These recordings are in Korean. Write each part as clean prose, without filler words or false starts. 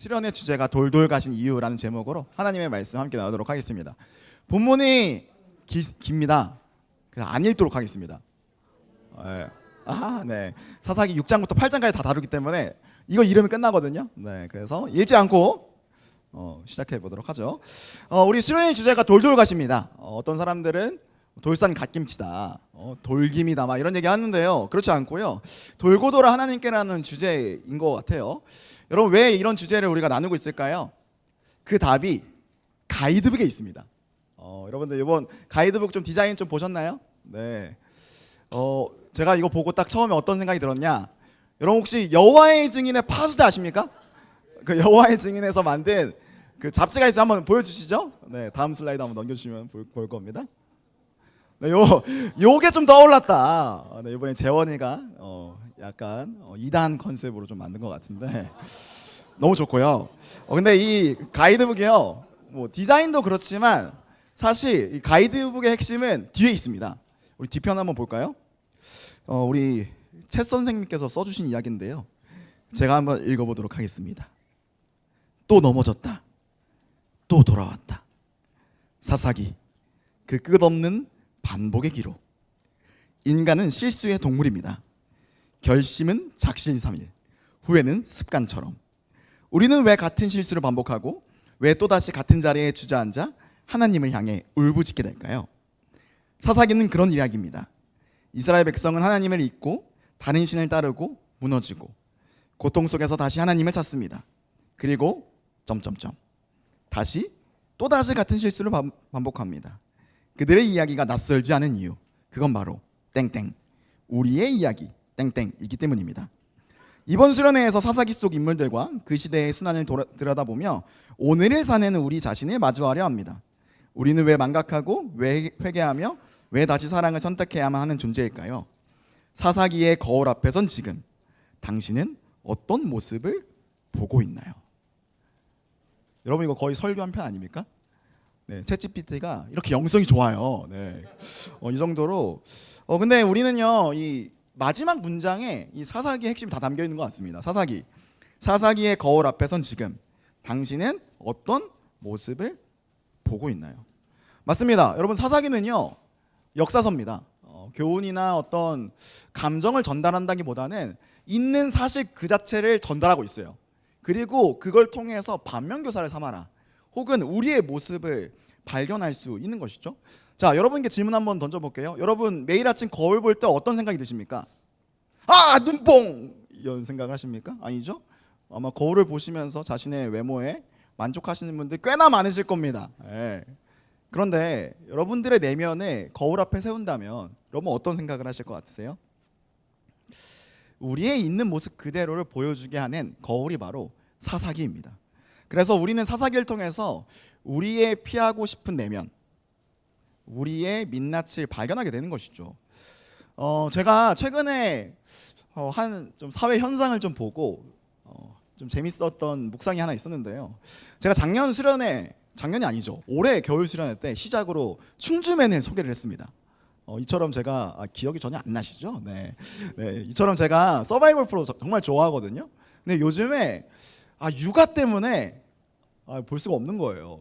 수련의 주제가 돌돌 가신 이유라는 제목으로 하나님의 말씀 함께 나누도록 하겠습니다. 본문이 깁니다. 그래서 안 읽도록 하겠습니다. 네. 사사기 6장부터 8장까지 다 다루기 때문에 이거 이름이 끝나거든요. 네, 그래서 읽지 않고 시작해 보도록 하죠. 우리 수련의 주제가 돌돌 가십니다. 어떤 사람들은 돌산 갓김치다, 돌김이다, 막 이런 얘기 하는데요. 그렇지 않고요. 돌고 돌아 하나님께라는 주제인 것 같아요. 여러분, 왜 이런 주제를 우리가 나누고 있을까요? 그 답이 가이드북에 있습니다. 여러분들 이번 가이드북 좀 디자인 좀 보셨나요? 네. 제가 이거 보고 딱 처음에 어떤 생각이 들었냐? 여러분 혹시 여호와의 증인의 파수대 아십니까? 그 여호와의 증인에서 만든 그 잡지가 있어 한번 보여주시죠. 네, 다음 슬라이드 한번 넘겨주시면 볼 겁니다. 네, 요게 좀 떠올랐다. 네, 이번에 재원이가 약간 2단 컨셉으로 좀 만든 것 같은데 너무 좋고요. 근데 이 가이드북이요, 뭐 디자인도 그렇지만 사실 이 가이드북의 핵심은 뒤에 있습니다. 우리 뒤편 한번 볼까요? 우리 채 선생님께서 써주신 이야기인데요. 제가 한번 읽어보도록 하겠습니다. 또 넘어졌다. 또 돌아왔다. 사사기, 그 끝없는 반복의 기록. 인간은 실수의 동물입니다. 결심은 작심삼일, 후회는 습관처럼. 우리는 왜 같은 실수를 반복하고 왜 또다시 같은 자리에 주저앉아 하나님을 향해 울부짖게 될까요? 사사기는 그런 이야기입니다. 이스라엘 백성은 하나님을 잊고 다른 신을 따르고 무너지고 고통 속에서 다시 하나님을 찾습니다. 그리고 다시 또다시 같은 실수를 반복합니다. 그들의 이야기가 낯설지 않은 이유, 그건 바로 땡땡, 우리의 이야기 땡땡이기 때문입니다. 이번 수련회에서 사사기 속 인물들과 그 시대의 순환을 들여다보며 오늘을 사는 우리 자신을 마주하려 합니다. 우리는 왜 망각하고 왜 회개하며 왜 다시 사랑을 선택해야만 하는 존재일까요? 사사기의 거울 앞에 선 지금 당신은 어떤 모습을 보고 있나요? 여러분, 이거 거의 설교 한 편 아닙니까? 네, 챗GPT가 이렇게 영성이 좋아요. 네, 이 정도로. 근데 우리는요, 이 마지막 문장에 이 사사기의 핵심이 다 담겨 있는 것 같습니다. 사사기의 거울 앞에 선 지금 당신은 어떤 모습을 보고 있나요? 맞습니다. 여러분, 사사기는요 역사서입니다. 교훈이나 어떤 감정을 전달한다기보다는 있는 사실 그 자체를 전달하고 있어요. 그리고 그걸 통해서 반면교사를 삼아라, 혹은 우리의 모습을 발견할 수 있는 것이죠. 자, 여러분께 질문 한번 던져볼게요. 여러분 매일 아침 거울 볼 때 어떤 생각이 드십니까? 아, 눈뽕! 이런 생각을 하십니까? 아니죠? 아마 거울을 보시면서 자신의 외모에 만족하시는 분들 꽤나 많으실 겁니다. 네. 그런데 여러분들의 내면을 거울 앞에 세운다면 여러분 어떤 생각을 하실 것 같으세요? 우리의 있는 모습 그대로를 보여주게 하는 거울이 바로 사사기입니다. 그래서 우리는 사사기를 통해서 우리의 피하고 싶은 내면, 우리의 민낯을 발견하게 되는 것이죠. 제가 최근에 한 좀 사회 현상을 좀 보고 좀 재밌었던 묵상이 하나 있었는데요. 제가 작년이 아니죠, 올해 겨울 수련회 때 시작으로 충주맨을 소개를 했습니다. 이처럼 제가 기억이 전혀 안 나시죠? 네, 이처럼 제가 서바이벌 프로 정말 좋아하거든요. 근데 요즘에 육아 때문에 볼 수가 없는 거예요.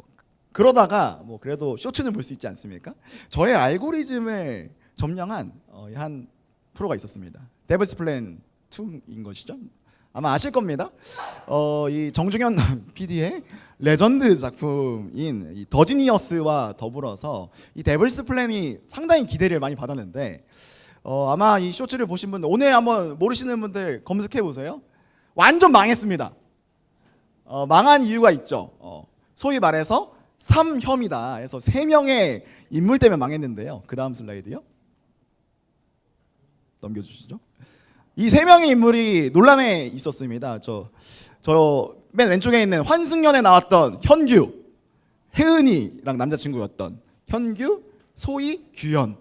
그러다가 뭐 그래도 쇼츠는 볼 수 있지 않습니까? 저의 알고리즘을 점령한 한 프로가 있었습니다. 데블스 플랜 2인 것이죠. 아마 아실 겁니다. 이 정중현 PD의 레전드 작품인 이 더 지니어스와 더불어서 이 데블스 플랜이 상당히 기대를 많이 받았는데 아마 이 쇼츠를 보신 분들, 오늘 한번 모르시는 분들 검색해 보세요. 완전 망했습니다. 망한 이유가 있죠. 소위 말해서 3혐이다 해서 3명의 인물 때문에 망했는데요. 그 다음 슬라이드요. 넘겨주시죠. 이 3명의 인물이 논란에 있었습니다. 저 맨 왼쪽에 있는 환승연에 나왔던 현규, 혜은이랑 남자친구였던 현규, 소희, 규현,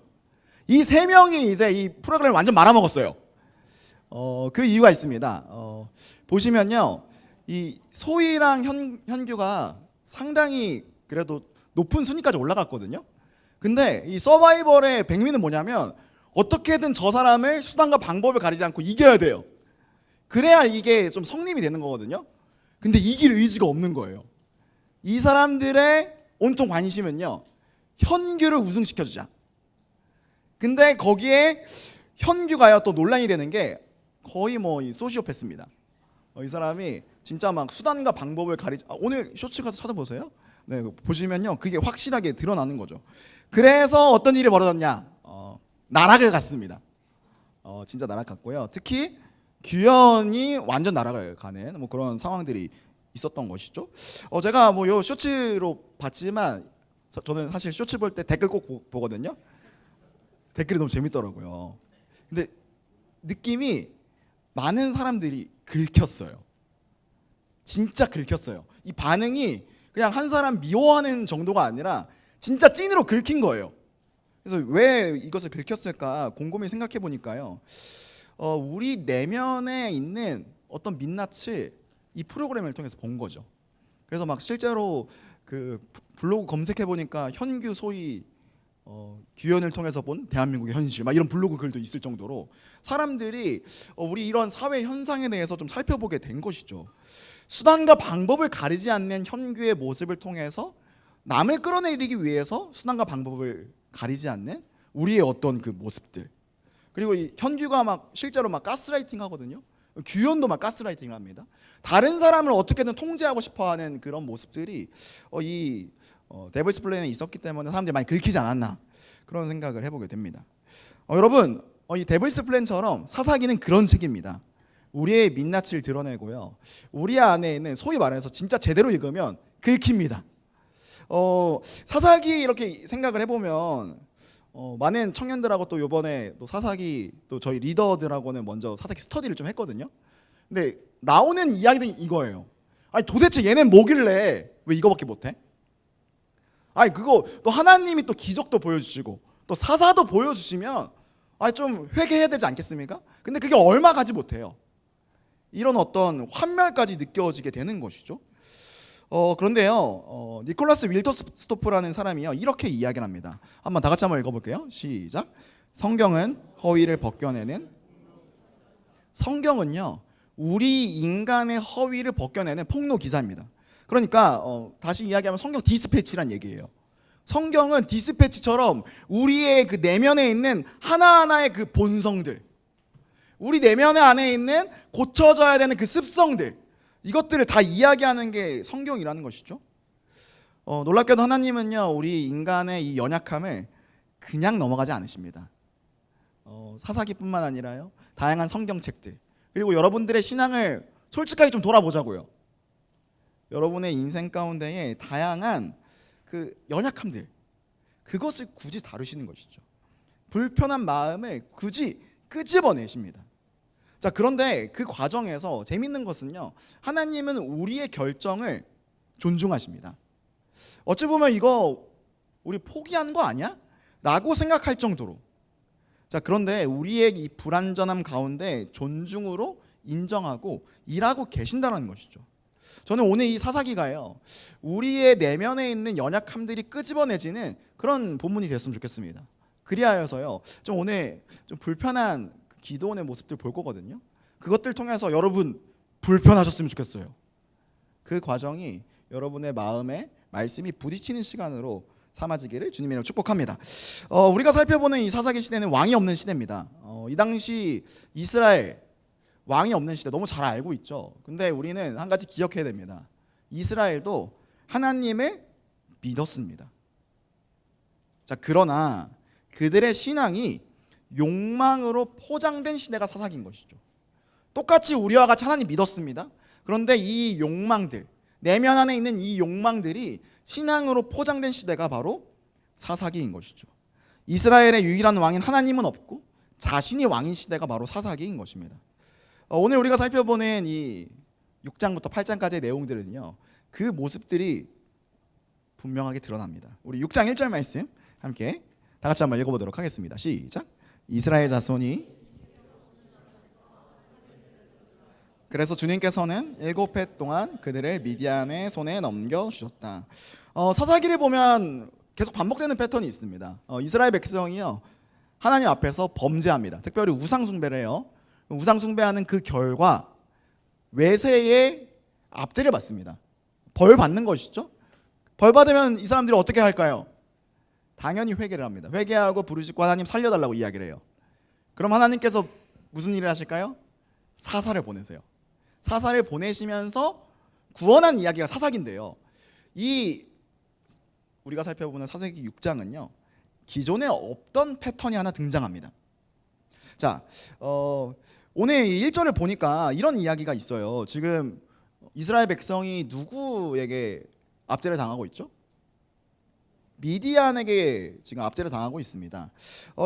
이 3명이 이제 이 프로그램을 완전 말아먹었어요. 그 이유가 있습니다. 보시면요, 이 소희랑 현규가 상당히 그래도 높은 순위까지 올라갔거든요. 근데 이 서바이벌의 백미는 뭐냐면 어떻게든 저 사람을 수단과 방법을 가리지 않고 이겨야 돼요. 그래야 이게 좀 성립이 되는 거거든요. 근데 이길 의지가 없는 거예요. 이 사람들의 온통 관심은요, 현규를 우승시켜주자. 근데 거기에 현규가요 또 논란이 되는 게 거의 뭐 이 소시오패스입니다. 이 사람이 진짜 막 수단과 방법을 오늘 쇼츠 가서 찾아보세요. 네, 보시면요 그게 확실하게 드러나는 거죠. 그래서 어떤 일이 벌어졌냐? 나락을 갔습니다. 진짜 나락갔고요. 특히 규현이 완전 나락을 가는 뭐 그런 상황들이 있었던 것이죠. 제가 뭐 요 쇼츠로 봤지만 저는 사실 쇼츠 볼 때 댓글 꼭 보거든요. 댓글이 너무 재밌더라고요. 근데 느낌이 많은 사람들이 긁혔어요. 진짜 긁혔어요. 이 반응이 그냥 한 사람 미워하는 정도가 아니라 진짜 찐으로 긁힌 거예요. 그래서 왜 이것을 긁혔을까 곰곰이 생각해 보니까요. 우리 내면에 있는 어떤 민낯을 이 프로그램을 통해서 본 거죠. 그래서 막 실제로 그 블로그 검색해 보니까 현규 소위 규현을 통해서 본 대한민국의 현실 막 이런 블로그 글도 있을 정도로 사람들이 우리 이런 사회 현상에 대해서 좀 살펴보게 된 것이죠. 수단과 방법을 가리지 않는 현규의 모습을 통해서 남을 끌어내리기 위해서 수단과 방법을 가리지 않는 우리의 어떤 그 모습들, 그리고 이 현규가 막 실제로 막 가스라이팅 하거든요. 규현도 막 가스라이팅 합니다. 다른 사람을 어떻게든 통제하고 싶어하는 그런 모습들이 이 데블스 플랜에 있었기 때문에 사람들이 많이 긁히지 않았나 그런 생각을 해보게 됩니다. 여러분 이 데블스 플랜처럼 사사기는 그런 책입니다. 우리의 민낯을 드러내고요, 우리 안에 있는 소위 말해서 진짜 제대로 읽으면 긁힙니다. 사사기 이렇게 생각을 해보면 많은 청년들하고 또 이번에 또 사사기 또 저희 리더들하고는 먼저 사사기 스터디를 좀 했거든요. 근데 나오는 이야기는 이거예요. 아니 도대체 얘는 뭐길래 왜 이거밖에 못해? 아니 그거 또 하나님이 또 기적도 보여주시고 또 사사도 보여주시면 아니 좀 회개해야 되지 않겠습니까? 근데 그게 얼마 가지 못해요. 이런 어떤 환멸까지 느껴지게 되는 것이죠. 그런데요, 니콜라스 윌터스토프라는 사람이요 이렇게 이야기를 합니다. 한번 다 같이 한번 읽어볼게요. 시작. 성경은 허위를 벗겨내는, 성경은요 우리 인간의 허위를 벗겨내는 폭로 기사입니다. 그러니까 다시 이야기하면 성경 디스패치란 얘기예요. 성경은 디스패치처럼 우리의 그 내면에 있는 하나하나의 그 본성들, 우리 내면 안에 있는 고쳐져야 되는 그 습성들, 이것들을 다 이야기하는 게 성경이라는 것이죠. 놀랍게도 하나님은요 우리 인간의 이 연약함을 그냥 넘어가지 않으십니다. 사사기뿐만 아니라요 다양한 성경책들, 그리고 여러분들의 신앙을 솔직하게 좀 돌아보자고요. 여러분의 인생 가운데에 다양한 그 연약함들, 그것을 굳이 다루시는 것이죠. 불편한 마음을 굳이 끄집어내십니다. 자, 그런데 그 과정에서 재밌는 것은요, 하나님은 우리의 결정을 존중하십니다. 어찌 보면 이거 우리 포기한 거 아니야? 라고 생각할 정도로. 자, 그런데 우리의 이 불완전함 가운데 존중으로 인정하고 일하고 계신다는 것이죠. 저는 오늘 이 사사기가요 우리의 내면에 있는 연약함들이 끄집어내지는 그런 본문이 됐으면 좋겠습니다. 그리하여서요 좀 오늘 좀 불편한 기도원의 모습들 볼 거거든요. 그것들 통해서 여러분 불편하셨으면 좋겠어요. 그 과정이 여러분의 마음에 말씀이 부딪히는 시간으로 삼아지기를 주님의 이름으로 축복합니다. 우리가 살펴보는 이 사사기 시대는 왕이 없는 시대입니다. 이 당시 이스라엘 왕이 없는 시대 너무 잘 알고 있죠. 근데 우리는 한 가지 기억해야 됩니다. 이스라엘도 하나님을 믿었습니다. 자, 그러나 그들의 신앙이 욕망으로 포장된 시대가 사사기인 것이죠. 똑같이 우리와 같이 하나님 믿었습니다. 그런데 이 욕망들, 내면 안에 있는 이 욕망들이 신앙으로 포장된 시대가 바로 사사기인 것이죠. 이스라엘의 유일한 왕인 하나님은 없고 자신이 왕인 시대가 바로 사사기인 것입니다. 오늘 우리가 살펴보는 이 6장부터 8장까지의 내용들은요 그 모습들이 분명하게 드러납니다. 우리 6장 1절 말씀 함께 다 같이 한번 읽어보도록 하겠습니다. 시작. 이스라엘 자손이 그래서 주님께서는 7해 동안 그들을 미디안의 손에 넘겨주셨다. 사사기를 보면 계속 반복되는 패턴이 있습니다. 이스라엘 백성이요 하나님 앞에서 범죄합니다. 특별히 우상 숭배를 해요. 우상 숭배하는 그 결과 외세의 압제를 받습니다. 벌 받는 것이죠. 벌 받으면 이 사람들이 어떻게 할까요? 당연히 회개를 합니다. 회개하고 부르짖고 하나님 살려달라고 이야기를 해요. 그럼 하나님께서 무슨 일을 하실까요? 사사를 보내세요. 사사를 보내시면서 구원한 이야기가 사사기인데요. 이 우리가 살펴보는 사사기 6장은요. 기존에 없던 패턴이 하나 등장합니다. 자, 오늘 1절을 보니까 이런 이야기가 있어요. 지금 이스라엘 백성이 누구에게 압제를 당하고 있죠? 미디안에게 지금 압제를 당하고 있습니다.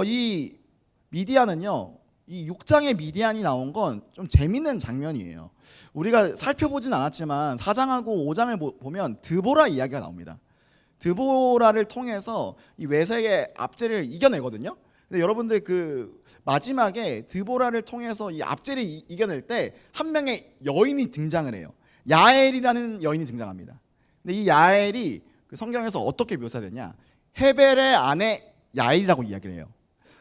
이 미디안은요, 이 6장에 미디안이 나온 건 좀 재밌는 장면이에요. 우리가 살펴보진 않았지만 4장하고 5장을 보면 드보라 이야기가 나옵니다. 드보라를 통해서 이 외세의 압제를 이겨내거든요. 근데 여러분들 그 마지막에 드보라를 통해서 이 압제를 이겨낼 때 한 명의 여인이 등장을 해요. 야엘이라는 여인이 등장합니다. 근데 이 야엘이 그 성경에서 어떻게 묘사되냐? 헤벨의 아내 야엘이라고 이야기를 해요.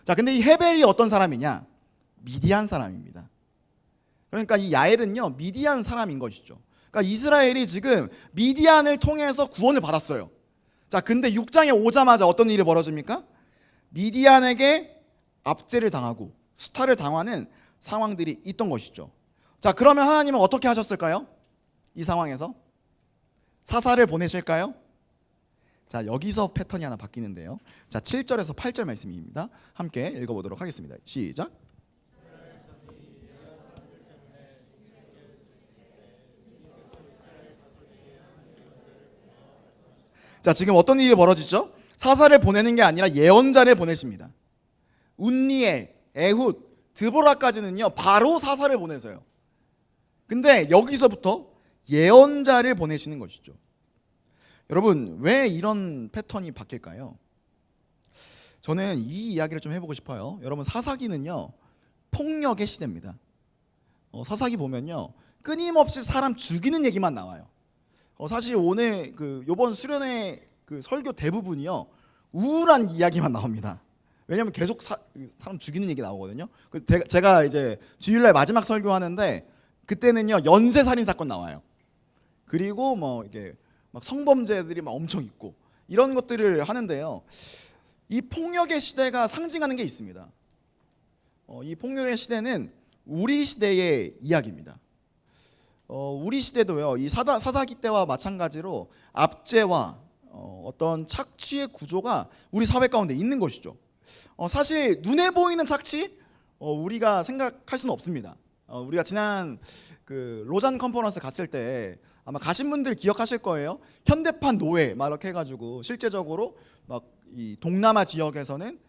자, 근데 이 헤벨이 어떤 사람이냐? 미디안 사람입니다. 그러니까 이 야엘은요, 미디안 사람인 것이죠. 그러니까 이스라엘이 지금 미디안을 통해서 구원을 받았어요. 자, 근데 6장에 오자마자 어떤 일이 벌어집니까? 미디안에게 압제를 당하고 수탈을 당하는 상황들이 있던 것이죠. 자, 그러면 하나님은 어떻게 하셨을까요? 이 상황에서 사사를 보내실까요? 자, 여기서 패턴이 하나 바뀌는데요. 자, 7절에서 8절 말씀입니다. 함께 읽어보도록 하겠습니다. 시작. 자, 지금 어떤 일이 벌어지죠? 사사를 보내는 게 아니라 예언자를 보내십니다. 운니엘, 에훗, 드보라까지는요 바로 사사를 보내서요. 근데 여기서부터 예언자를 보내시는 것이죠. 여러분, 왜 이런 패턴이 바뀔까요? 저는 이 이야기를 좀 해보고 싶어요. 여러분, 사사기는요 폭력의 시대입니다. 사사기 보면요 끊임없이 사람 죽이는 얘기만 나와요. 사실 오늘 요번 수련회 설교 대부분이요 우울한 이야기만 나옵니다. 왜냐하면 계속 사람 죽이는 얘기 나오거든요. 제가 이제 주일날 마지막 설교하는데 그때는요 연쇄 살인 사건 나와요. 그리고 뭐 이게 막 성범죄들이 막 엄청 있고 이런 것들을 하는데요. 이 폭력의 시대가 상징하는 게 있습니다. 이 폭력의 시대는 우리 시대의 이야기입니다. 우리 시대도요 이 사사기 때와 마찬가지로 압제와 어떤 착취의 구조가 우리 사회 가운데 있는 것이죠. 사실 눈에 보이는 착취 우리가 생각할 수는 없습니다. 우리가 지난 로잔 컨퍼런스 갔을 때 아마 가신 분들 기억하실 거예요. 현대판 노예 막 이렇게 해가지고 실제적으로 막 이 동남아 지역에서는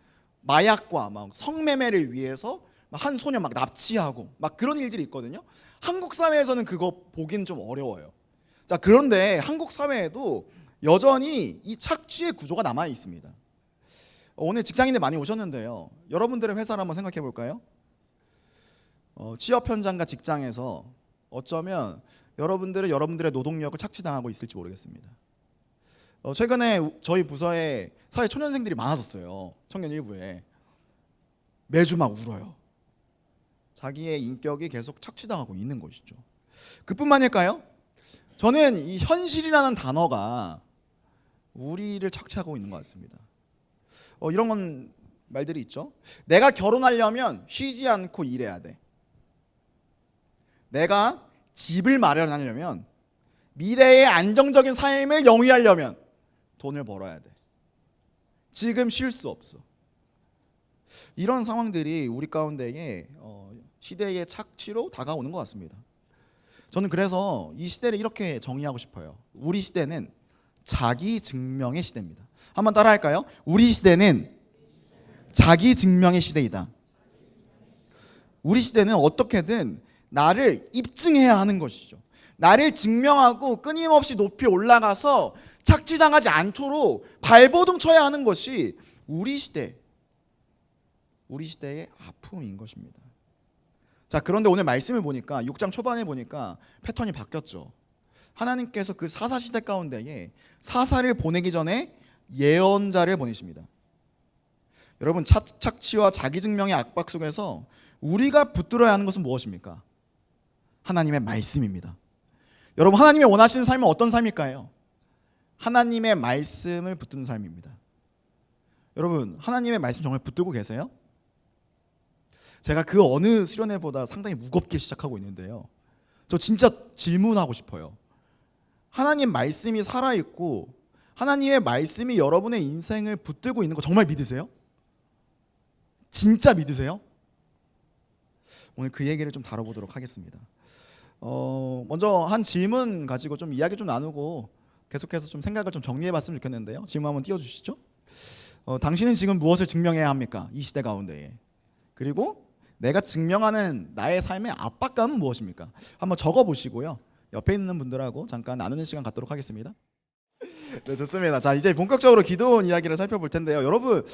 마약과 막 성매매를 위해서 한 소년 막 납치하고 막 그런 일들이 있거든요. 한국 사회에서는 그거 보긴 좀 어려워요. 자, 그런데 한국 사회에도 여전히 이 착취의 구조가 남아 있습니다. 오늘 직장인들 많이 오셨는데요. 여러분들의 회사를 한번 생각해 볼까요? 취업 현장과 직장에서 어쩌면 여러분들은 여러분들의 노동력을 착취당하고 있을지 모르겠습니다. 최근에 저희 부서에 사회 초년생들이 많아졌어요. 청년 일부에. 매주 막 울어요. 자기의 인격이 계속 착취당하고 있는 것이죠. 그뿐만일까요? 저는 이 현실이라는 단어가 우리를 착취하고 있는 것 같습니다. 이런 건 말들이 있죠. 내가 결혼하려면 쉬지 않고 일해야 돼. 내가 집을 마련하려면 미래의 안정적인 삶을 영위하려면 돈을 벌어야 돼. 지금 쉴 수 없어. 이런 상황들이 우리 가운데에 시대의 착취로 다가오는 것 같습니다. 저는 그래서 이 시대를 이렇게 정의하고 싶어요. 우리 시대는 자기 증명의 시대입니다. 한번 따라할까요? 우리 시대는 자기 증명의 시대이다. 우리 시대는 어떻게든 나를 입증해야 하는 것이죠. 나를 증명하고 끊임없이 높이 올라가서 착취당하지 않도록 발버둥 쳐야 하는 것이 우리 시대의 아픔인 것입니다. 자, 그런데 오늘 말씀을 보니까 6장 초반에 보니까 패턴이 바뀌었죠. 하나님께서 그 사사 시대 가운데에 사사를 보내기 전에 예언자를 보내십니다. 여러분, 착취와 자기 증명의 압박 속에서 우리가 붙들어야 하는 것은 무엇입니까? 하나님의 말씀입니다. 여러분, 하나님이 원하시는 삶은 어떤 삶일까요? 하나님의 말씀을 붙드는 삶입니다. 여러분, 하나님의 말씀 정말 붙들고 계세요? 제가 그 어느 수련회보다 상당히 무겁게 시작하고 있는데요, 저 진짜 질문하고 싶어요. 하나님 말씀이 살아있고 하나님의 말씀이 여러분의 인생을 붙들고 있는 거 정말 믿으세요? 진짜 믿으세요? 오늘 그 얘기를 좀 다뤄보도록 하겠습니다. 먼저 한 질문 가지고 좀 이야기 좀 나누고 계속해서 좀 생각을 좀 정리해봤으면 좋겠는데요. 질문 한번 띄워주시죠. 당신은 지금 무엇을 증명해야 합니까? 이 시대 가운데에. 그리고 내가 증명하는 나의 삶의 압박감은 무엇입니까? 한번 적어보시고요. 옆에 있는 분들하고 잠깐 나누는 시간 갖도록 하겠습니다. 네, 좋습니다. 자, 이제 본격적으로 기도원 이야기를 살펴볼 텐데요. 여러분,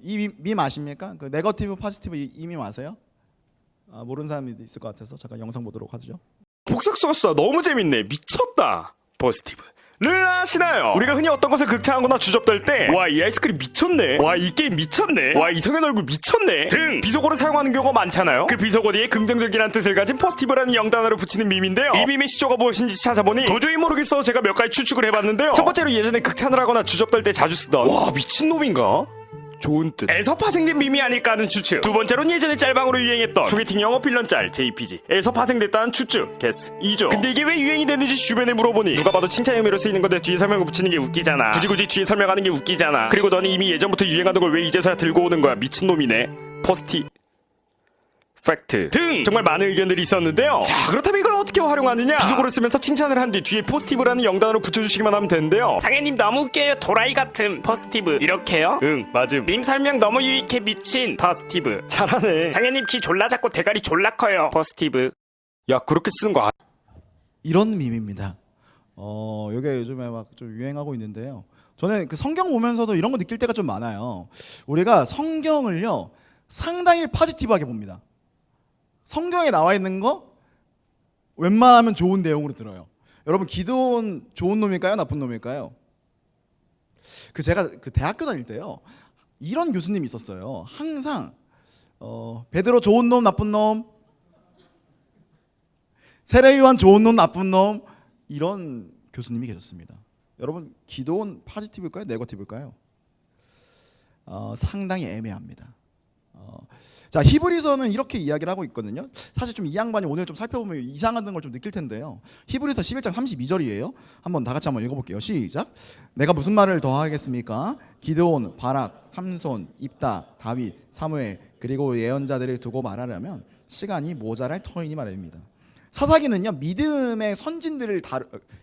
이 밈 아십니까? 그 네거티브 포지티브 이 밈 아세요? 모르는 사람이 있을 것 같아서 잠깐 영상 보도록 하죠. 복sắc 썼어. 너무 재밌네. 미쳤다. 포지티브 를 아시나요? 우리가 흔히 어떤 것을 극찬하거나 주접될 때, 와, 이 아이스크림 미쳤네, 와, 이 게임 미쳤네, 와, 이성현 얼굴 미쳤네 등 비속어를 사용하는 경우가 많잖아요. 그 비속어 뒤에 긍정적이라는 뜻을 가진 포지티브라는 영단어를 붙이는 밈인데요, 이 밈의 시초가 무엇인지 찾아보니 도저히 모르겠어 제가 몇 가지 추측을 해봤는데요, 첫 번째로 예전에 극찬을 하거나 주접될 때 자주 쓰던 와, 미친놈인가? 좋은 뜻에서 파생된 밈이 아닐까 하는 추측. 두 번째로는 예전에 짤방으로 유행했던 소개팅 영어 필런 짤 JPG에서 파생됐다는 추측 게스 2죠. 근데 이게 왜 유행이 됐는지 주변에 물어보니 누가 봐도 칭찬 의미로 쓰이는 건데 뒤에 설명을 붙이는 게 웃기잖아, 굳이 뒤에 설명하는 게 웃기잖아, 그리고 너는 이미 예전부터 유행하던 걸 왜 이제서야 들고 오는 거야, 미친놈이네, 포스티 팩트 등 정말 많은 의견들이 있었는데요. 자, 그렇다면 이걸 어떻게 활용하느냐? 비속어를 쓰면서 칭찬을 한 뒤 뒤에 포지티브라는 영단어를 붙여주시기만 하면 되는데요. 상혜님 너무 웃겨요, 도라이 같음, 포스티브. 이렇게요? 응, 맞음. 님 설명 너무 유익해, 미친, 포스티브. 잘하네. 상혜님 키 졸라 작고 대가리 졸라 커요, 포스티브. 야, 그렇게 쓰는 거 이런 밈입니다. 이게 요즘에 막 좀 유행하고 있는데요. 저는 그 성경 보면서도 이런 거 느낄 때가 좀 많아요. 우리가 성경을요, 상당히 포지티브하게 봅니다. 성경에 나와 있는 거 웬만하면 좋은 내용으로 들어요. 여러분, 기도원 좋은 놈일까요? 나쁜 놈일까요? 제가 대학교 다닐 때요, 이런 교수님이 있었어요. 항상 베드로 좋은 놈, 나쁜 놈, 세례요한 좋은 놈, 나쁜 놈, 이런 교수님이 계셨습니다. 여러분, 기도원 포지티브일까요? 네거티브일까요? 상당히 애매합니다. 자, 히브리서는 이렇게 이야기를 하고 있거든요. 사실 좀 이 양반이 오늘 좀 살펴보면 이상한 걸 좀 느낄 텐데요. 히브리서 11장 32절이에요. 한번 다 같이 한번 읽어볼게요. 시작. 내가 무슨 말을 더 하겠습니까? 기드온, 바락, 삼손, 입다, 다윗, 사무엘, 그리고 예언자들을 두고 말하려면 시간이 모자랄 터이니 말입니다. 사사기는요, 믿음의 선진들을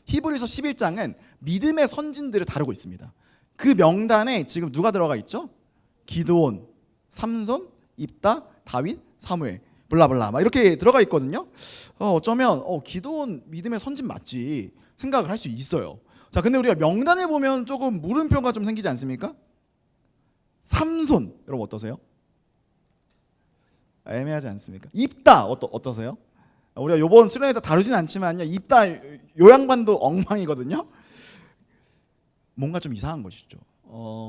히브리서 11장은 믿음의 선진들을 다루고 있습니다. 그 명단에 지금 누가 들어가 있죠? 기드온, 삼손, 입다, 다윗, 사무엘, 블라블라 막 이렇게 들어가 있거든요. 어쩌면 기도원 믿음의 선진 맞지 생각을 할 수 있어요. 자, 근데 우리가 명단에 보면 조금 물음표가 좀 생기지 않습니까? 삼손, 여러분 어떠세요? 애매하지 않습니까? 입다 어떠세요? 우리가 요번 수련회에서 다루진 않지만요, 입다 요 양반도 엉망이거든요. 뭔가 좀 이상한 것이죠.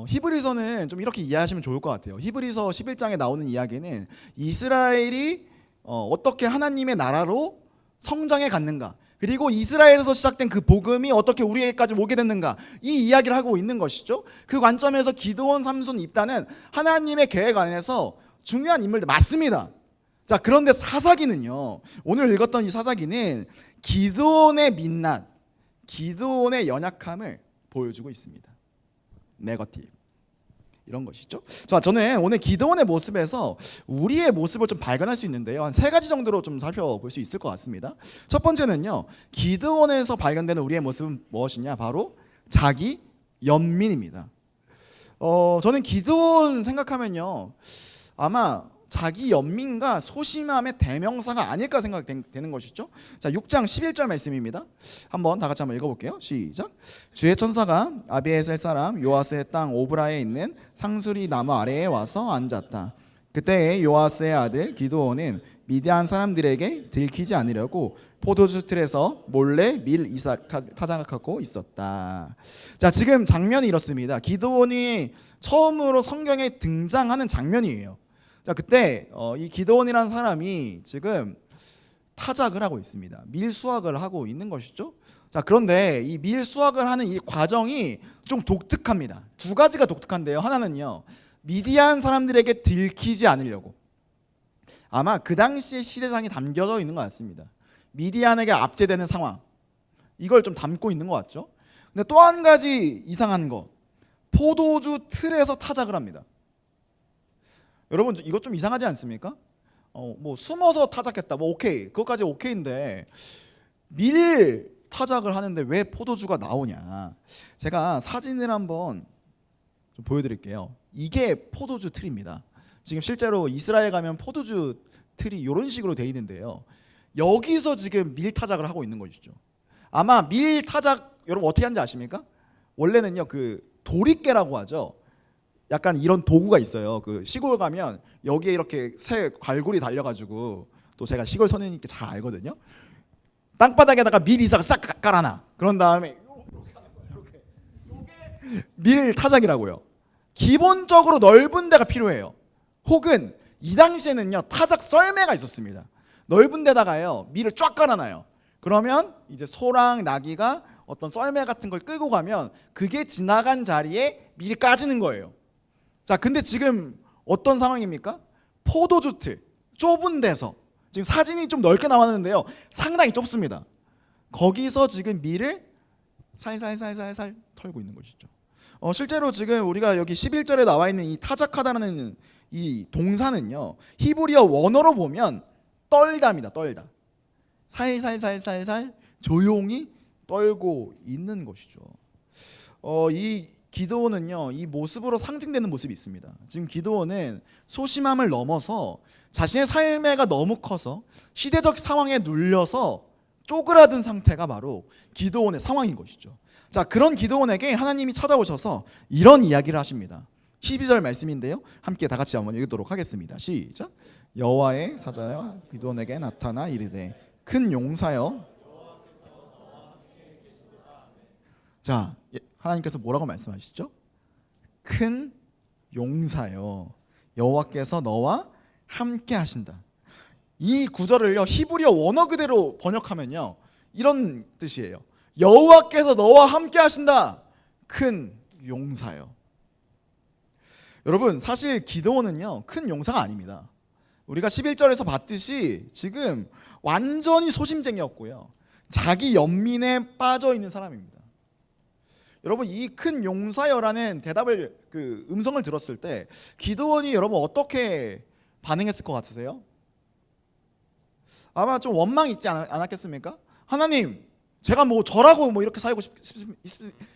히브리서는 좀 이렇게 이해하시면 좋을 것 같아요. 히브리서 11장에 나오는 이야기는 이스라엘이 어떻게 하나님의 나라로 성장해 갔는가, 그리고 이스라엘에서 시작된 그 복음이 어떻게 우리에게까지 오게 됐는가, 이 이야기를 하고 있는 것이죠. 그 관점에서 기드온, 삼손, 입다는 하나님의 계획 안에서 중요한 인물들 맞습니다. 자, 그런데 사사기는요, 오늘 읽었던 이 사사기는 기드온의 민낯, 기드온의 연약함을 보여주고 있습니다. 네거티브, 이런 것이죠. 자, 저는 오늘 기드온의 모습에서 우리의 모습을 좀 발견할 수 있는데요, 한 3가지 정도로 좀 살펴볼 수 있을 것 같습니다. 첫 번째는요, 기드온에서 발견되는 우리의 모습은 무엇이냐, 바로 자기 연민입니다. 저는 기드온 생각하면요, 아마 자기 연민과 소심함의 대명사가 아닐까 생각되는 것이죠. 자, 6장 11절 말씀입니다. 한번 다 같이 한번 읽어볼게요. 시작. 주의 천사가 아비에셀 사람 요아스의 땅 오브라에 있는 상수리 나무 아래에 와서 앉았다. 그때 요아스의 아들 기드온은 미디안 사람들에게 들키지 않으려고 포도주 틀에서 몰래 밀 이삭 타작하고 있었다. 자, 지금 장면이 이렇습니다. 기드온이 처음으로 성경에 등장하는 장면이에요. 자, 그때 이 기드온이라는 사람이 지금 타작을 하고 있습니다. 밀 수확을 하고 있는 것이죠. 자, 그런데 이 밀 수확을 하는 이 과정이 좀 독특합니다. 두 가지가 독특한데요. 하나는요, 미디안 사람들에게 들키지 않으려고, 아마 그 당시의 시대상이 담겨져 있는 것 같습니다. 미디안에게 압제되는 상황, 이걸 좀 담고 있는 것 같죠. 근데 또 한 가지 이상한 거, 포도주 틀에서 타작을 합니다. 여러분, 이것 좀 이상하지 않습니까? 뭐 숨어서 타작했다, 뭐 오케이, 그것까지 오케이인데 밀 타작을 하는데 왜 포도주가 나오냐? 제가 사진을 한번 좀 보여드릴게요. 이게 포도주 틀입니다. 지금 실제로 이스라엘 가면 포도주 틀이 이런 식으로 돼 있는데요. 여기서 지금 밀 타작을 하고 있는 것이죠. 아마 밀 타작 여러분 어떻게 하는지 아십니까? 원래는요, 그 도리깨라고 하죠. 약간 이런 도구가 있어요. 그 시골 가면 여기에 이렇게 새 갈고리 달려가지고, 또 제가 시골 선생님께 잘 알거든요. 땅바닥에다가 밀 이삭을 싹 깔아놔. 그런 다음에 이렇게 하는 거예요. 이렇게. 밀 타작이라고요. 기본적으로 넓은 데가 필요해요. 혹은 이 당시에는요, 타작 썰매가 있었습니다. 넓은 데다가요, 밀을 쫙 깔아놔요. 그러면 이제 소랑 나귀가 어떤 썰매 같은 걸 끌고 가면 그게 지나간 자리에 밀이 까지는 거예요. 자, 근데 지금 어떤 상황입니까? 포도주 틀, 좁은 데서, 지금 사진이 좀 넓게 나왔는데요, 상당히 좁습니다. 거기서 지금 밀을 살살살살살 털고 있는 것이죠. 실제로 지금 우리가 여기 11절에 나와 있는 이 타작하다라는 이 동사는요, 히브리어 원어로 보면 떨다입니다. 떨다. 살살살살살 조용히 떨고 있는 것이죠. 이 기드온은요, 이 모습으로 상징되는 모습이 있습니다. 지금 기드온은 소심함을 넘어서 자신의 삶애가 너무 커서 시대적 상황에 눌려서 쪼그라든 상태가 바로 기드온의 상황인 것이죠. 자, 그런 기드온에게 하나님이 찾아오셔서 이런 이야기를 하십니다. 12절 말씀인데요, 함께 다 같이 한번 읽도록 하겠습니다. 시작. 여호와의 사자여 기드온에게 나타나 이르되 큰 용사여. 자, 하나님께서 뭐라고 말씀하시죠? 큰 용사여, 여호와께서 너와 함께 하신다. 이 구절을요, 히브리어 원어 그대로 번역하면요, 이런 뜻이에요. 여호와께서 너와 함께 하신다. 큰 용사여. 여러분, 사실 기드온은요, 큰 용사가 아닙니다. 우리가 11절에서 봤듯이 지금 완전히 소심쟁이였고요, 자기 연민에 빠져 있는 사람입니다. 여러분, 이 큰 용사여라는 대답을, 그 음성을 들었을 때 기드온이 여러분 어떻게 반응했을 것 같으세요? 아마 좀 원망이 있지 않았겠습니까? 하나님, 제가 뭐 저라고 뭐 이렇게 살고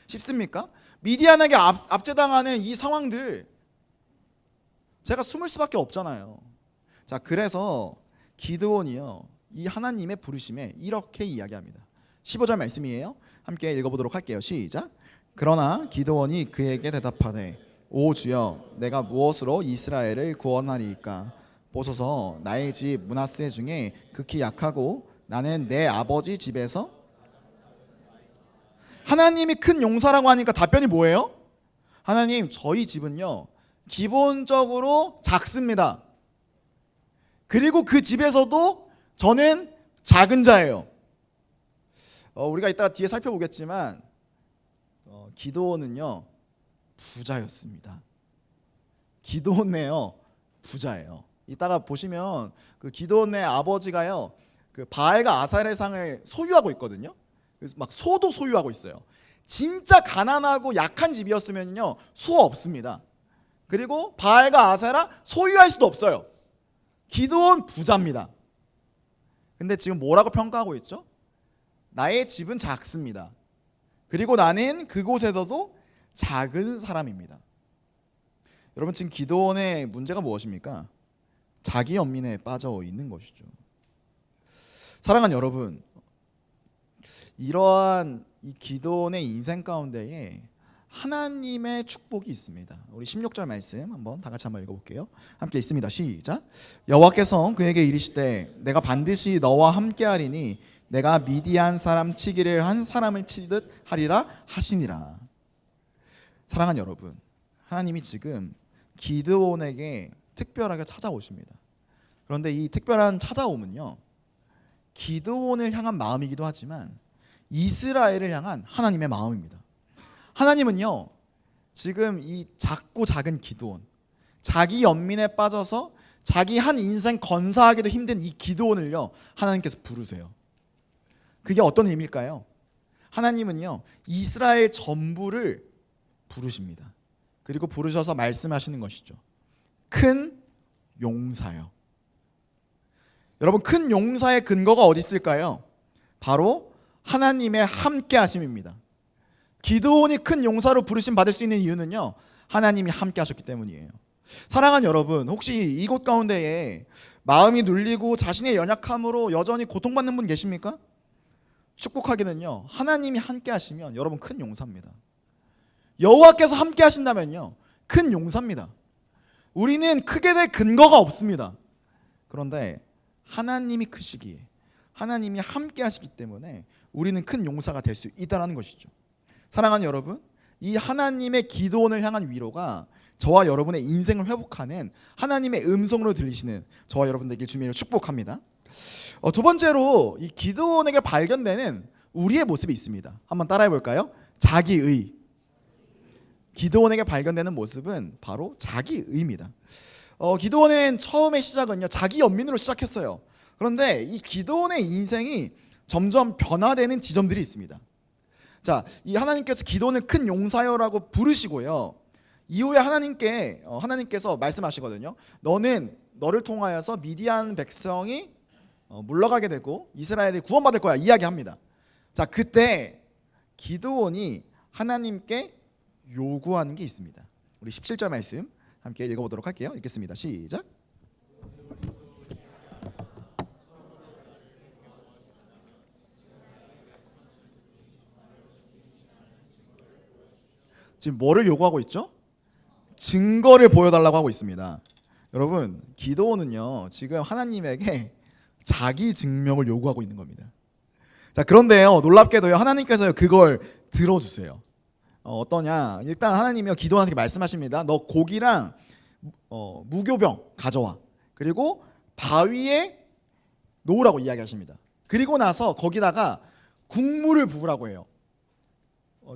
싶습니까? 미디안에게 압제당하는 이 상황들 제가 숨을 수밖에 없잖아요. 자, 그래서 기드온이요, 이 하나님의 부르심에 이렇게 이야기합니다. 15절 말씀이에요. 함께 읽어보도록 할게요. 시작. 그러나 기드온이 그에게 대답하되 오 주여, 내가 무엇으로 이스라엘을 구원하리이까? 보소서, 나의 집 므낫세 중에 극히 약하고 나는 내 아버지 집에서. 하나님이 큰 용사라고 하니까 답변이 뭐예요? 하나님, 저희 집은요 기본적으로 작습니다. 그리고 그 집에서도 저는 작은 자예요. 우리가 이따가 뒤에 살펴보겠지만 기드온은요 부자였습니다. 기드온네요 부자예요. 이따가 보시면 그 기드온의 아버지가요, 그 바알과 아사렐 상을 소유하고 있거든요. 그래서 막 소도 소유하고 있어요. 진짜 가난하고 약한 집이었으면요 소 없습니다. 그리고 바알과 아세라 소유할 수도 없어요. 기드온 부자입니다. 근데 지금 뭐라고 평가하고 있죠? 나의 집은 작습니다. 그리고 나는 그곳에서도 작은 사람입니다. 여러분, 지금 기드온의 문제가 무엇입니까? 자기 연민에 빠져 있는 것이죠. 사랑하는 여러분, 이러한 이 기드온의 인생 가운데에 하나님의 축복이 있습니다. 우리 16절 말씀 한번 다 같이 한번 읽어볼게요. 함께 있습니다. 시작. 여호와께서 그에게 이르시되 내가 반드시 너와 함께하리니 내가 미디안 사람 치기를 한 사람을 치듯 하리라 하시니라. 사랑하는 여러분, 하나님이 지금 기드온에게 특별하게 찾아오십니다. 그런데 이 특별한 찾아옴은요, 기드온을 향한 마음이기도 하지만 이스라엘을 향한 하나님의 마음입니다. 하나님은요, 지금 이 작고 작은 기드온, 자기 연민에 빠져서 자기 한 인생 건사하기도 힘든 이 기드온을요, 하나님께서 부르세요. 그게 어떤 의미일까요? 하나님은요, 이스라엘 전부를 부르십니다. 그리고 부르셔서 말씀하시는 것이죠. 큰 용사요. 여러분, 큰 용사의 근거가 어디 있을까요? 바로 하나님의 함께 하심입니다. 기드온이 큰 용사로 부르심 받을 수 있는 이유는요, 하나님이 함께 하셨기 때문이에요. 사랑하는 여러분, 혹시 이곳 가운데에 마음이 눌리고 자신의 연약함으로 여전히 고통받는 분 계십니까? 축복하기는요, 하나님이 함께 하시면 여러분 큰 용사입니다. 여호와께서 함께 하신다면요, 큰 용사입니다. 우리는 크게 될 근거가 없습니다. 그런데 하나님이 크시기에, 하나님이 함께 하시기 때문에 우리는 큰 용사가 될 수 있다는 것이죠. 사랑하는 여러분, 이 하나님의 기도원을 향한 위로가 저와 여러분의 인생을 회복하는 하나님의 음성으로 들리시는 저와 여러분들에게 주님을 축복합니다. 두 번째로 이 기드온에게 발견되는 우리의 모습이 있습니다. 한번 따라해 볼까요? 자기의. 기드온에게 발견되는 모습은 바로 자기의입니다. 기드온은 처음의 시작은요, 자기 연민으로 시작했어요. 그런데 이 기드온의 인생이 점점 변화되는 지점들이 있습니다. 자, 이 하나님께서 기드온을 큰 용사여라고 부르시고요, 이후에 하나님께서 말씀하시거든요. 너를 통하여서 미디안 백성이 물러가게 되고 이스라엘이 구원받을 거야 이야기합니다. 자, 그때 기드온이 하나님께 요구하는 게 있습니다. 우리 17절 말씀 함께 읽어보도록 할게요. 읽겠습니다. 시작. 지금 뭐를 요구하고 있죠? 증거를 보여달라고 하고 있습니다. 여러분, 기드온은요, 지금 하나님에게 자기 증명을 요구하고 있는 겁니다. 자, 그런데요, 놀랍게도요, 하나님께서요, 그걸 들어주세요. 어떠냐? 일단 하나님이요, 기드온한테 말씀하십니다. 너 고기랑 무교병 가져와. 그리고 바위에 놓으라고 이야기하십니다. 그리고 나서 거기다가 국물을 부으라고 해요.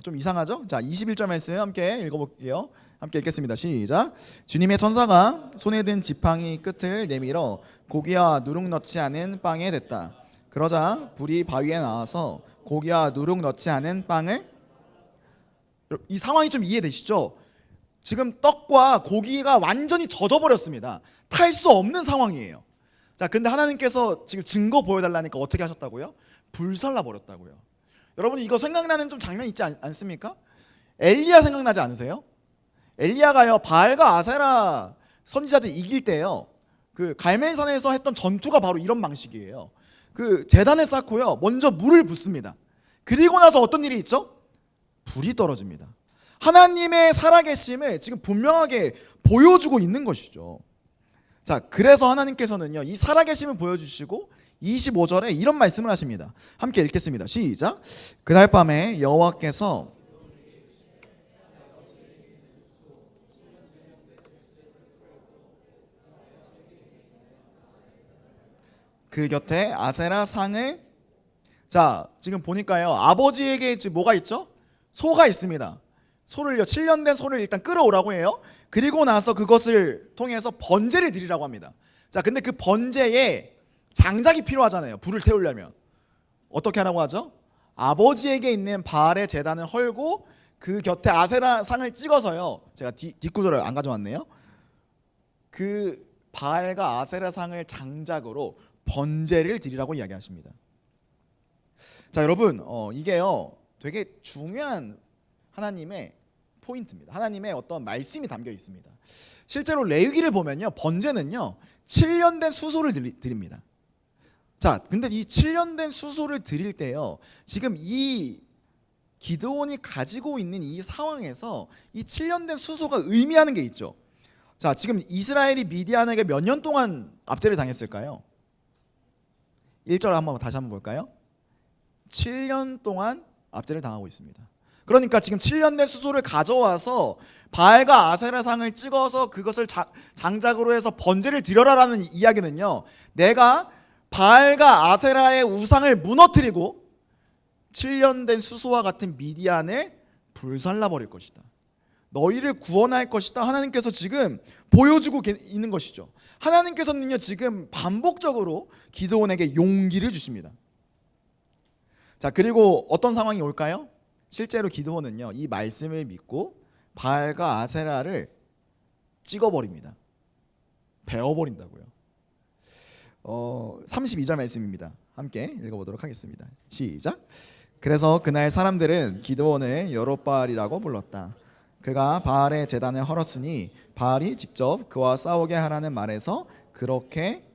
좀 이상하죠? 자, 21절 말씀 함께 읽어볼게요. 함께 읽겠습니다. 시작. 주님의 천사가 손에 든 지팡이 끝을 내밀어 고기와 누룩 넣지 않은 빵에 댔다. 그러자 불이 바위에 나와서 고기와 누룩 넣지 않은 빵을, 이 상황이 좀 이해되시죠? 지금 떡과 고기가 완전히 젖어버렸습니다. 탈 수 없는 상황이에요. 자, 근데 하나님께서 지금 증거 보여달라니까 어떻게 하셨다고요? 불살라 버렸다고요. 여러분, 이거 생각나는 좀 장면 있지 않습니까? 엘리야 생각나지 않으세요? 엘리야가요, 바알과 아세라 선지자들 이길 때요, 그 갈멜산에서 했던 전투가 바로 이런 방식이에요. 그 제단을 쌓고요, 먼저 물을 붓습니다. 그리고 나서 어떤 일이 있죠? 불이 떨어집니다. 하나님의 살아계심을 지금 분명하게 보여주고 있는 것이죠. 자, 그래서 하나님께서는요, 이 살아계심을 보여주시고 25절에 이런 말씀을 하십니다. 함께 읽겠습니다. 시작. 그날 밤에 여호와께서 그 곁에 아세라 상을, 자, 지금 보니까요, 아버지에게 지금 뭐가 있죠? 소가 있습니다. 소를요, 7년 된 소를 일단 끌어오라고 해요. 그리고 나서 그것을 통해서 번제를 드리라고 합니다. 자, 근데 그 번제에 장작이 필요하잖아요. 불을 태우려면 어떻게 하라고 하죠? 아버지에게 있는 바알의 제단을 헐고 그 곁에 아세라 상을 찍어서요, 제가 뒷구절을 안 가져왔네요. 그 바알과 아세라 상을 장작으로 번제를 드리라고 이야기하십니다. 자, 여러분, 이게요, 되게 중요한 하나님의 포인트입니다. 하나님의 어떤 말씀이 담겨 있습니다. 실제로 레위기를 보면요, 번제는요, 7년 된 수소를 드립니다. 자, 근데 이 7년 된 수소를 드릴 때요, 지금 이 기드온이 가지고 있는 이 상황에서 이 7년 된 수소가 의미하는 게 있죠. 자, 지금 이스라엘이 미디안에게 몇 년 동안 압제를 당했을까요? 1절 다시 한번 볼까요? 7년 동안 압제를 당하고 있습니다. 그러니까 지금 7년 된 수소를 가져와서 바알과 아세라 상을 찍어서 그것을 장작으로 해서 번제를 드려라라는 이야기는요, 내가 바알과 아세라의 우상을 무너뜨리고 7년 된 수소와 같은 미디안을 불살라 버릴 것이다. 너희를 구원할 것이다. 하나님께서 지금 보여주고 있는 것이죠. 하나님께서는요 지금 반복적으로 기드온에게 용기를 주십니다. 자, 그리고 어떤 상황이 올까요? 실제로 기드온은요 이 말씀을 믿고 바알과 아세라를 찍어버립니다. 베어버린다고요. 32절 말씀입니다. 함께 읽어보도록 하겠습니다. 시작. 그래서 그날 사람들은 기드온을 여롯바알이라고 불렀다. 그가 바알의 제단을 헐었으니 바알이 직접 그와 싸우게 하라는 말에서 그렇게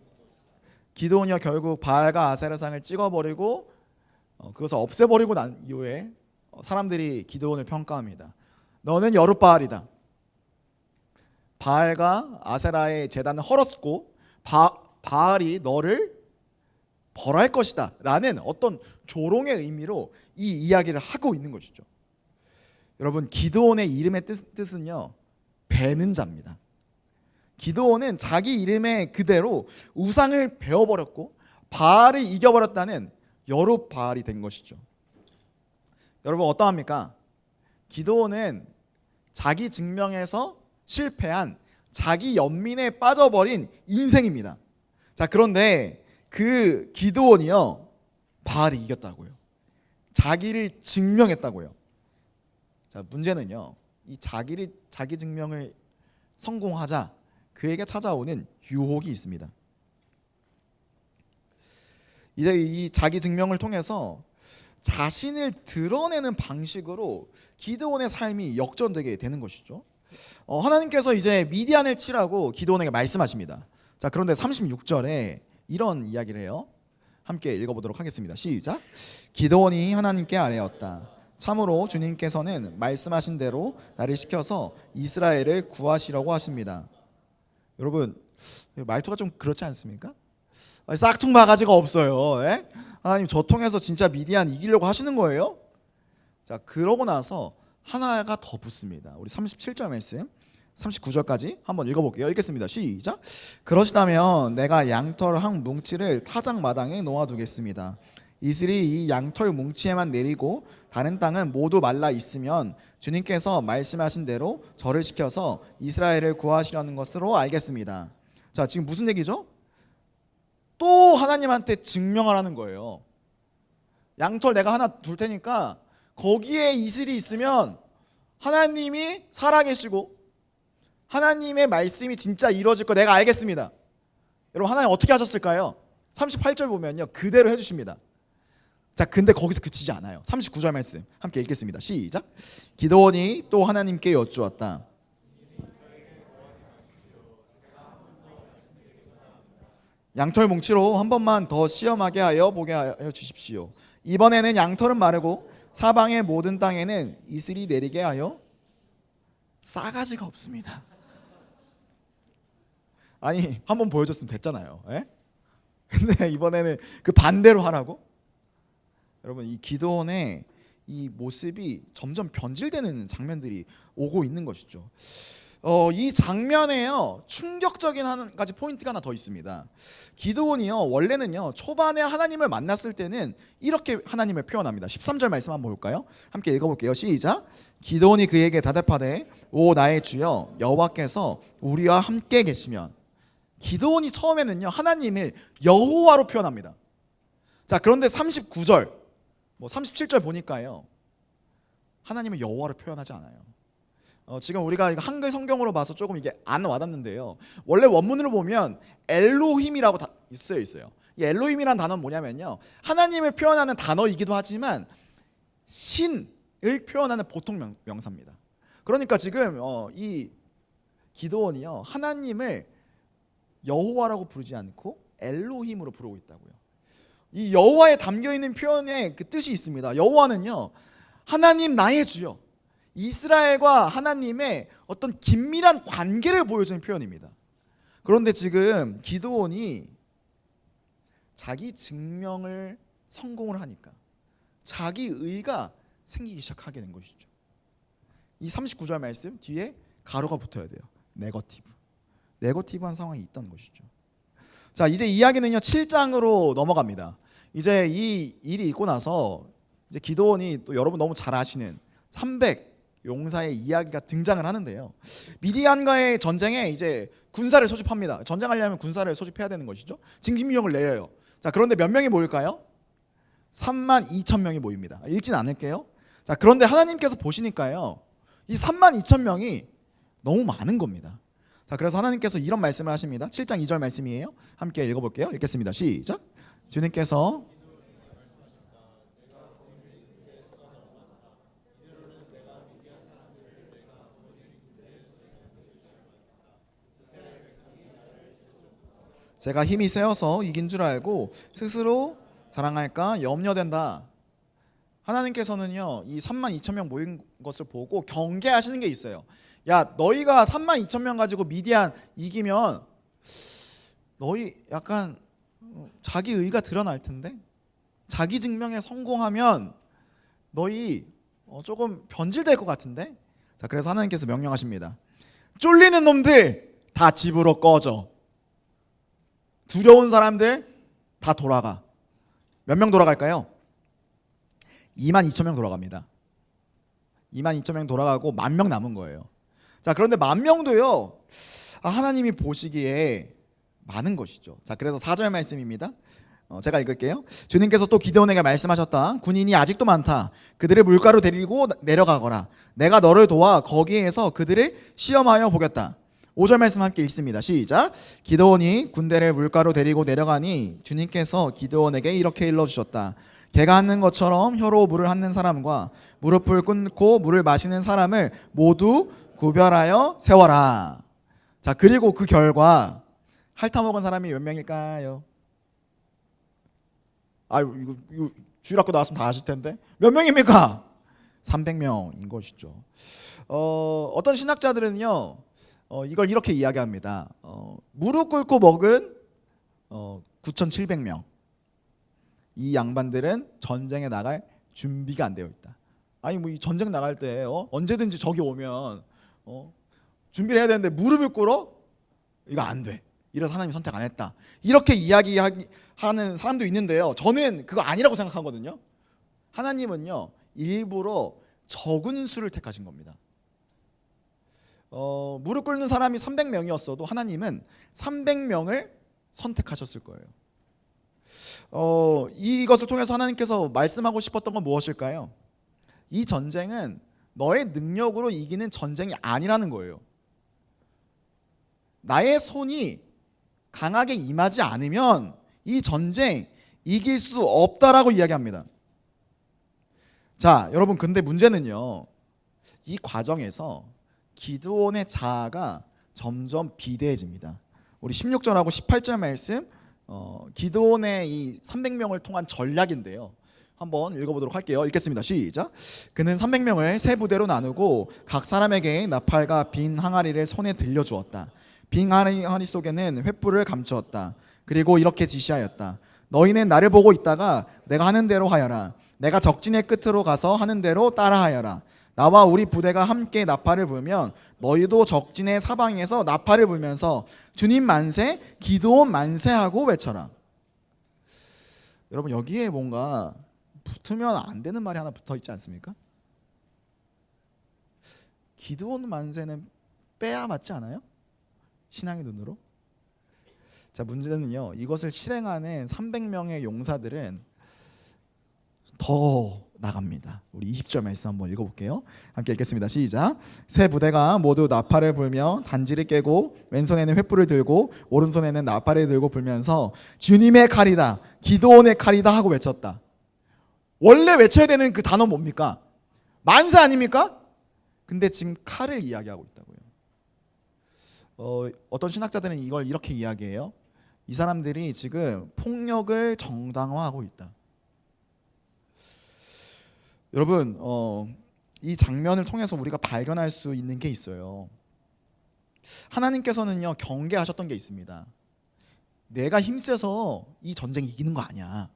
기드온이 결국 바알과 아세라상을 찍어버리고 그것을 없애버리고 난 이후에 사람들이 기드온을 평가합니다. 너는 여룻바알이다. 바알과 아세라의 제단을 헐었고 바알이 너를 벌할 것이다 라는 어떤 조롱의 의미로 이 이야기를 하고 있는 것이죠. 여러분, 기드온의 이름의 뜻은요 베는 자입니다. 기드온은 자기 이름의 그대로 우상을 베어버렸고 바알을 이겨버렸다는 여룻바알이 된 것이죠. 여러분 어떠합니까? 기드온은 자기 증명에서 실패한 자기 연민에 빠져버린 인생입니다. 자, 그런데 그 기드온이요 바알이 이겼다고요. 자기를 증명했다고요. 자, 문제는요 이 자기 증명을 성공하자 그에게 찾아오는 유혹이 있습니다. 이제 이 자기 증명을 통해서 자신을 드러내는 방식으로 기드온의 삶이 역전되게 되는 것이죠. 하나님께서 이제 미디안을 치라고 기드온에게 말씀하십니다. 자, 그런데 36절에 이런 이야기를 해요. 함께 읽어보도록 하겠습니다. 시작. 기드온이 하나님께 아뢰었다. 참으로 주님께서는 말씀하신 대로 나를 시켜서 이스라엘을 구하시려고 하십니다. 여러분 말투가 좀 그렇지 않습니까? 싹퉁바가지가 없어요. 에? 하나님 저 통해서 진짜 미디안 이기려고 하시는 거예요? 자, 그러고 나서 하나가 더 붙습니다. 우리 37절 말씀 39절까지 한번 읽어볼게요. 읽겠습니다. 시작. 그러시다면 내가 양털 한 뭉치를 타작마당에 놓아두겠습니다. 이슬이 이 양털 뭉치에만 내리고 다른 땅은 모두 말라 있으면 주님께서 말씀하신 대로 저를 시켜서 이스라엘을 구하시려는 것으로 알겠습니다. 자, 지금 무슨 얘기죠? 또 하나님한테 증명하라는 거예요. 양털 내가 하나 둘 테니까 거기에 이슬이 있으면 하나님이 살아계시고 하나님의 말씀이 진짜 이루어질 거 내가 알겠습니다. 여러분 하나님 어떻게 하셨을까요? 38절 보면요 그대로 해주십니다. 자, 근데 거기서 그치지 않아요. 39절 말씀 함께 읽겠습니다. 시작. 기드온이 또 하나님께 여쭈었다. 양털 뭉치로 한 번만 더 시험하게 하여 보게 하여 주십시오. 이번에는 양털은 마르고 사방의 모든 땅에는 이슬이 내리게 하여 싸가지가 없습니다. 아니 한번 보여줬으면 됐잖아요. 에? 근데 이번에는 그 반대로 하라고? 여러분 이 기드온의 이 모습이 점점 변질되는 장면들이 오고 있는 것이죠. 이 장면에요 충격적인 한 가지 포인트가 하나 더 있습니다. 기드온이요 원래는요 초반에 하나님을 만났을 때는 이렇게 하나님을 표현합니다. 13절 말씀 한번 볼까요? 함께 읽어볼게요. 시작. 기드온이 그에게 대답하되 오 나의 주여 여호와께서 우리와 함께 계시면. 기드온이 처음에는요 하나님을 여호와로 표현합니다. 자, 그런데 39절 37절 보니까요 하나님을 여호와로 표현하지 않아요. 지금 우리가 이거 한글 성경으로 봐서 조금 이게 안 와닿는데요. 원래 원문으로 보면 엘로힘이라고 쓰여 있어요. 이 엘로힘이라는 단어는 뭐냐면요 하나님을 표현하는 단어이기도 하지만 신을 표현하는 보통 명사입니다. 그러니까 지금 이 기드온이요 하나님을 여호와라고 부르지 않고 엘로힘으로 부르고 있다고요. 이 여호와에 담겨 있는 표현에 그 뜻이 있습니다. 여호와는요 하나님 나의 주여, 이스라엘과 하나님의 어떤 긴밀한 관계를 보여주는 표현입니다. 그런데 지금 기드온이 자기 증명을 성공을 하니까 자기 의가 생기기 시작하게 된 것이죠. 이 39절 말씀 뒤에 가로가 붙어야 돼요. 네거티브한 상황이 있던 것이죠. 자, 이제 이야기는요 7장으로 넘어갑니다. 이제 이 일이 있고 나서 이제 기드온이 또 여러분 너무 잘 아시는 300 용사의 이야기가 등장을 하는데요. 미디안과의 전쟁에 이제 군사를 소집합니다. 전쟁하려면 군사를 소집해야 되는 것이죠. 징집령을 내려요. 자, 그런데 몇 명이 모일까요? 32,000명이 모입니다. 읽진 않을게요. 자, 그런데 하나님께서 보시니까요, 이 32,000명이 너무 많은 겁니다. 자, 그래서 하나님께서 이런 말씀을 하십니다. 7장 2절 말씀이에요. 함께 읽어볼게요. 읽겠습니다. 시작. 주님께서 제가 힘이 세어서 이긴 줄 알고 스스로 자랑할까 염려된다. 하나님께서는요 이 32,000명 모인 것을 보고 경계하시는 게 있어요. 야, 너희가 32,000명 가지고 미디안 이기면 너희 약간 자기 의가 드러날 텐데, 자기 증명에 성공하면 너희 조금 변질될 것 같은데. 자, 그래서 하나님께서 명령하십니다. 쫄리는 놈들 다 집으로 꺼져. 두려운 사람들 다 돌아가. 몇 명 돌아갈까요? 22,000명 돌아갑니다. 22,000명 돌아가고 10,000명 남은 거예요. 자, 그런데 10,000명도요 하나님이 보시기에 많은 것이죠. 자, 그래서 4절 말씀입니다. 제가 읽을게요. 주님께서 또 기드온에게 말씀하셨다. 군인이 아직도 많다. 그들을 물가로 데리고 내려가거라. 내가 너를 도와 거기에서 그들을 시험하여 보겠다. 5절 말씀 함께 읽습니다. 시작. 기드온이 군대를 물가로 데리고 내려가니 주님께서 기드온에게 이렇게 일러주셨다. 개가 핥는 것처럼 혀로 물을 핥는 사람과 무릎을 꿇고 물을 마시는 사람을 모두 구별하여 세워라. 자, 그리고 그 결과 핥아먹은 사람이 몇 명일까요? 이거 주일학교 나왔으면 다 아실 텐데 몇 명입니까? 300명인 것이죠. 어떤 신학자들은요 이걸 이렇게 이야기합니다. 무릎 꿇고 먹은 9,700명. 이 양반들은 전쟁에 나갈 준비가 안 되어 있다. 아니 뭐 이 전쟁 나갈 때 언제든지 적이 오면 준비를 해야 되는데 무릎을 꿇어? 이거 안 돼. 이래서 하나님이 선택 안 했다. 이렇게 이야기하는 사람도 있는데요. 저는 그거 아니라고 생각하거든요. 하나님은요 일부러 적은 수를 택하신 겁니다. 무릎 꿇는 사람이 300명이었어도 하나님은 300명을 선택하셨을 거예요. 이것을 통해서 하나님께서 말씀하고 싶었던 건 무엇일까요? 이 전쟁은 너의 능력으로 이기는 전쟁이 아니라는 거예요. 나의 손이 강하게 임하지 않으면 이 전쟁 이길 수 없다라고 이야기합니다. 자, 여러분, 근데 문제는요 이 과정에서 기드온의 자아가 점점 비대해집니다. 우리 16절하고 18절 말씀, 기드온의 이 300명을 통한 전략인데요. 한번 읽어보도록 할게요. 읽겠습니다. 시작. 그는 300명을 세 부대로 나누고 각 사람에게 나팔과 빈 항아리를 손에 들려주었다. 빈 항아리 속에는 횃불을 감추었다. 그리고 이렇게 지시하였다. 너희는 나를 보고 있다가 내가 하는 대로 하여라. 내가 적진의 끝으로 가서 하는 대로 따라하여라. 나와 우리 부대가 함께 나팔을 불면 너희도 적진의 사방에서 나팔을 불면서 주님 만세, 기드온 만세하고 외쳐라. 여러분, 여기에 뭔가 붙으면 안 되는 말이 하나 붙어 있지 않습니까? 기드온 만세는 빼야 맞지 않아요? 신앙의 눈으로. 자, 문제는요 이것을 실행하는 300명의 용사들은 더 나갑니다. 우리 20절 말씀 한번 읽어볼게요. 함께 읽겠습니다. 시작. 세 부대가 모두 나팔을 불며 단지를 깨고 왼손에는 횃불을 들고 오른손에는 나팔을 들고 불면서 주님의 칼이다, 기드온의 칼이다 하고 외쳤다. 원래 외쳐야 되는 그 단어 뭡니까? 만세 아닙니까? 근데 지금 칼을 이야기하고 있다고요. 어떤 신학자들은 이걸 이렇게 이야기해요. 이 사람들이 지금 폭력을 정당화하고 있다. 여러분, 이 장면을 통해서 우리가 발견할 수 있는 게 있어요. 하나님께서는요 경계하셨던 게 있습니다. 내가 힘세서 이 전쟁 이기는 거 아니야.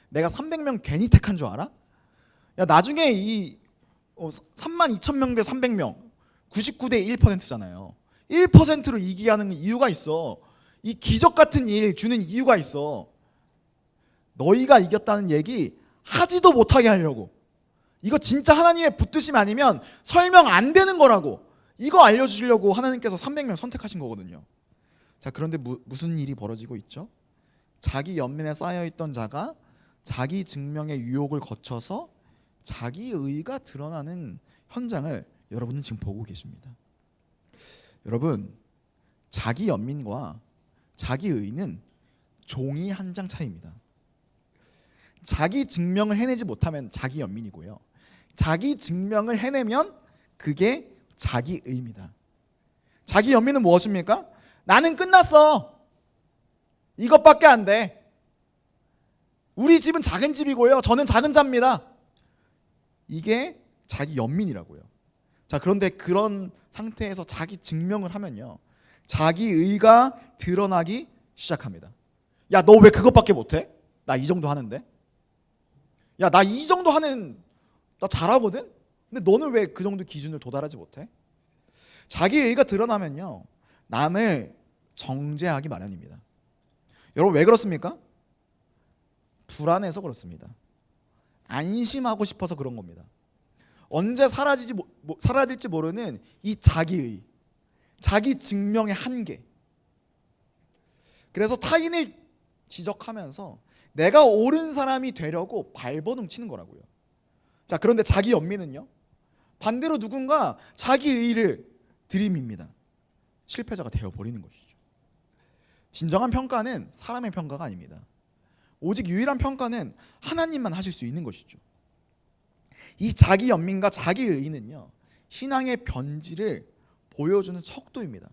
내가 300명 괜히 택한 줄 알아? 야, 나중에 이 32,000명 대 300명 99대 1%잖아요. 1%로 이기게 하는 이유가 있어. 이 기적 같은 일 주는 이유가 있어. 너희가 이겼다는 얘기 하지도 못하게 하려고. 이거 진짜 하나님의 붙드심 아니면 설명 안 되는 거라고. 이거 알려주려고 하나님께서 300명 선택하신 거거든요. 자, 그런데 무슨 일이 벌어지고 있죠? 자기 연민에 쌓여있던 자가 자기 증명의 유혹을 거쳐서 자기 의의가 드러나는 현장을 여러분은 지금 보고 계십니다. 여러분, 자기 연민과 자기 의의는 종이 한 장 차이입니다. 자기 증명을 해내지 못하면 자기 연민이고요. 자기 증명을 해내면 그게 자기 의입니다. 자기 연민은 무엇입니까? 나는 끝났어. 이것밖에 안 돼. 우리 집은 작은 집이고요. 저는 작은 자입니다. 이게 자기 연민이라고요. 자, 그런데 그런 상태에서 자기 증명을 하면요, 자기 의가 드러나기 시작합니다. 야, 너 왜 그것밖에 못해? 나 이 정도 하는데. 야, 나 이 정도 나 잘하거든? 근데 너는 왜 그 정도 기준을 도달하지 못해? 자기 의가 드러나면요, 남을 정죄하기 마련입니다. 여러분, 왜 그렇습니까? 불안해서 그렇습니다. 안심하고 싶어서 그런 겁니다. 언제 사라질지 모르는 이 자기의, 자기 증명의 한계. 그래서 타인을 지적하면서 내가 옳은 사람이 되려고 발버둥 치는 거라고요. 자, 그런데 자기 연민은요, 반대로 누군가 자기 의를 들이밉니다. 실패자가 되어버리는 것이죠. 진정한 평가는 사람의 평가가 아닙니다. 오직 유일한 평가는 하나님만 하실 수 있는 것이죠. 이 자기 연민과 자기 의의는요, 신앙의 변질을 보여주는 척도입니다.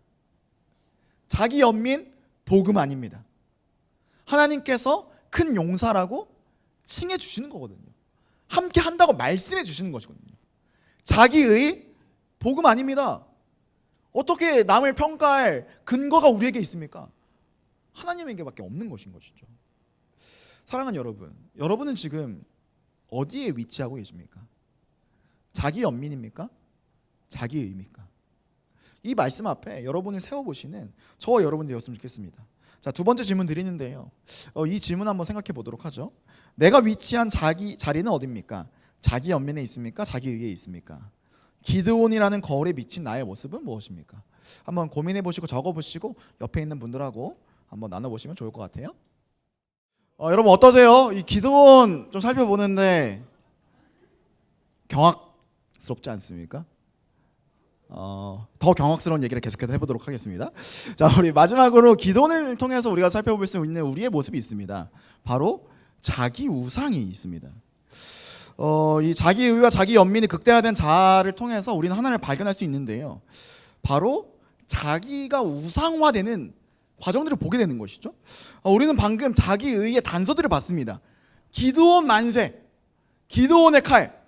자기 연민 복음 아닙니다. 하나님께서 큰 용사라고 칭해 주시는 거거든요. 함께 한다고 말씀해 주시는 것이거든요. 자기 의의 복음 아닙니다. 어떻게 남을 평가할 근거가 우리에게 있습니까? 하나님에게밖에 없는 것인 것이죠. 사랑하는 여러분, 여러분은 지금 어디에 위치하고 계십니까? 자기 연민입니까? 자기 의입니까? 이 말씀 앞에 여러분이 세워보시는 저와 여러분 되었으면 좋겠습니다. 자, 두 번째 질문 드리는데요, 이 질문 한번 생각해 보도록 하죠. 내가 위치한 자리는 어디입니까? 자기 연민에 있습니까? 자기 의에 있습니까? 기드온이라는 거울에 비친 나의 모습은 무엇입니까? 한번 고민해 보시고 적어 보시고 옆에 있는 분들하고 한번 나눠 보시면 좋을 것 같아요. 여러분 어떠세요? 이 기드온 좀 살펴보는데 경악스럽지 않습니까? 더 경악스러운 얘기를 계속해서 해보도록 하겠습니다. 자, 우리 마지막으로 기도원을 통해서 우리가 살펴볼 수 있는 우리의 모습이 있습니다. 바로 자기 우상이 있습니다. 이 자기 의와 자기 연민이 극대화된 자아를 통해서 우리는 하나님을 발견할 수 있는데요, 바로 자기가 우상화되는 과정들을 보게 되는 것이죠. 우리는 방금 자기 의의 단서들을 봤습니다. 기드온 만세, 기드온의 칼.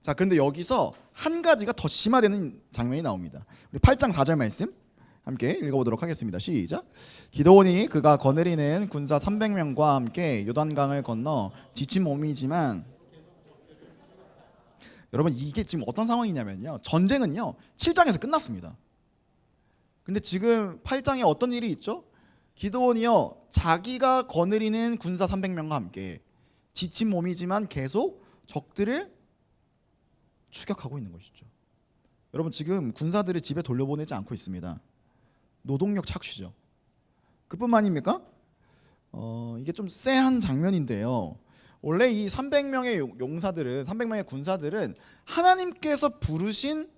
자, 그런데 여기서 한 가지가 더 심화되는 장면이 나옵니다. 우리 8장 4절 말씀 함께 읽어보도록 하겠습니다. 시작. 기드온이 그가 거느리는 군사 300명과 함께 요단강을 건너 지친 몸이지만, 여러분 이게 지금 어떤 상황이냐면요, 전쟁은요 7장에서 끝났습니다. 근데 지금 8장에 어떤 일이 있죠? 기드온이요, 자기가 거느리는 군사 300명과 함께 지친 몸이지만 계속 적들을 추격하고 있는 것이죠. 여러분 지금 군사들을 집에 돌려보내지 않고 있습니다. 노동력 착취죠. 그뿐만입니까? 이게 좀 쎄한 장면인데요, 원래 이 300명의 용사들은, 300명의 군사들은 하나님께서 부르신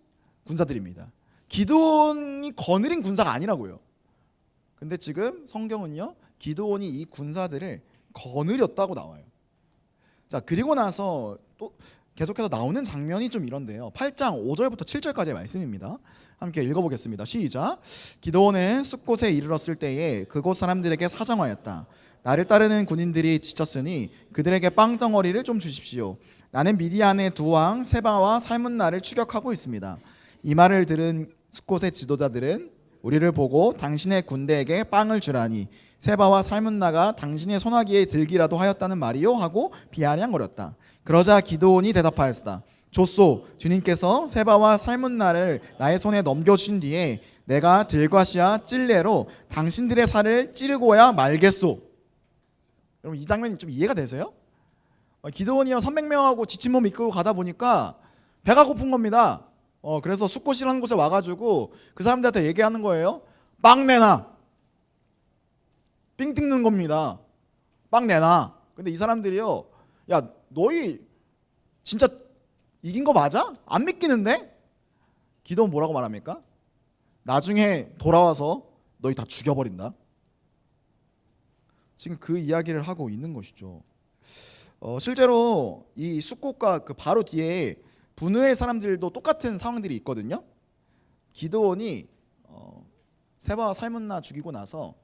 군사들입니다. 기드온이 거느린 군사가 아니라고요. 근데 지금 성경은요, 기드온이 이 군사들을 거느렸다고 나와요. 자, 그리고 나서 또 계속해서 나오는 장면이 좀 이런데요, 8장 5절부터 7절까지의 말씀입니다. 함께 읽어보겠습니다. 시작. 기드온은 숫곳에 이르렀을 때에 그곳 사람들에게 사정하였다. 나를 따르는 군인들이 지쳤으니 그들에게 빵덩어리를 좀 주십시오. 나는 미디안의 두 왕 세바와 살문나를 추격하고 있습니다. 이 말을 들은 숫곳의 지도자들은 우리를 보고 당신의 군대에게 빵을 주라니 세바와 살문나가 당신의 소나기에 들기라도 하였다는 말이요 하고 비아냥거렸다. 그러자 기드온이 대답하였다. 좋소, 주님께서 세바와 살문나를 나의 손에 넘겨주신 뒤에 내가 들과시와 찔레로 당신들의 살을 찌르고야 말겠소. 여러분 이 장면이 좀 이해가 되세요? 기드온이요 300명하고 지친 몸 이끌고 가다 보니까 배가 고픈 겁니다. 그래서 숫꽃이라는 곳에 와가지고 그 사람들한테 얘기하는 거예요. 빵 내놔. 삥 뜯는 겁니다. 빵 내놔. 근데 이 사람들이요, 야 너희 진짜 이긴 거 맞아? 안 믿기는데? 기드온 뭐라고 말합니까? 나중에 돌아와서 너희 다 죽여버린다. 지금 그 이야기를 하고 있는 것이죠. 실제로 이 숫꽃과 그 바로 뒤에 분우의 사람들도 똑같은 상황들이 있거든요. 기드온이 세바와 살문나 죽이고 나서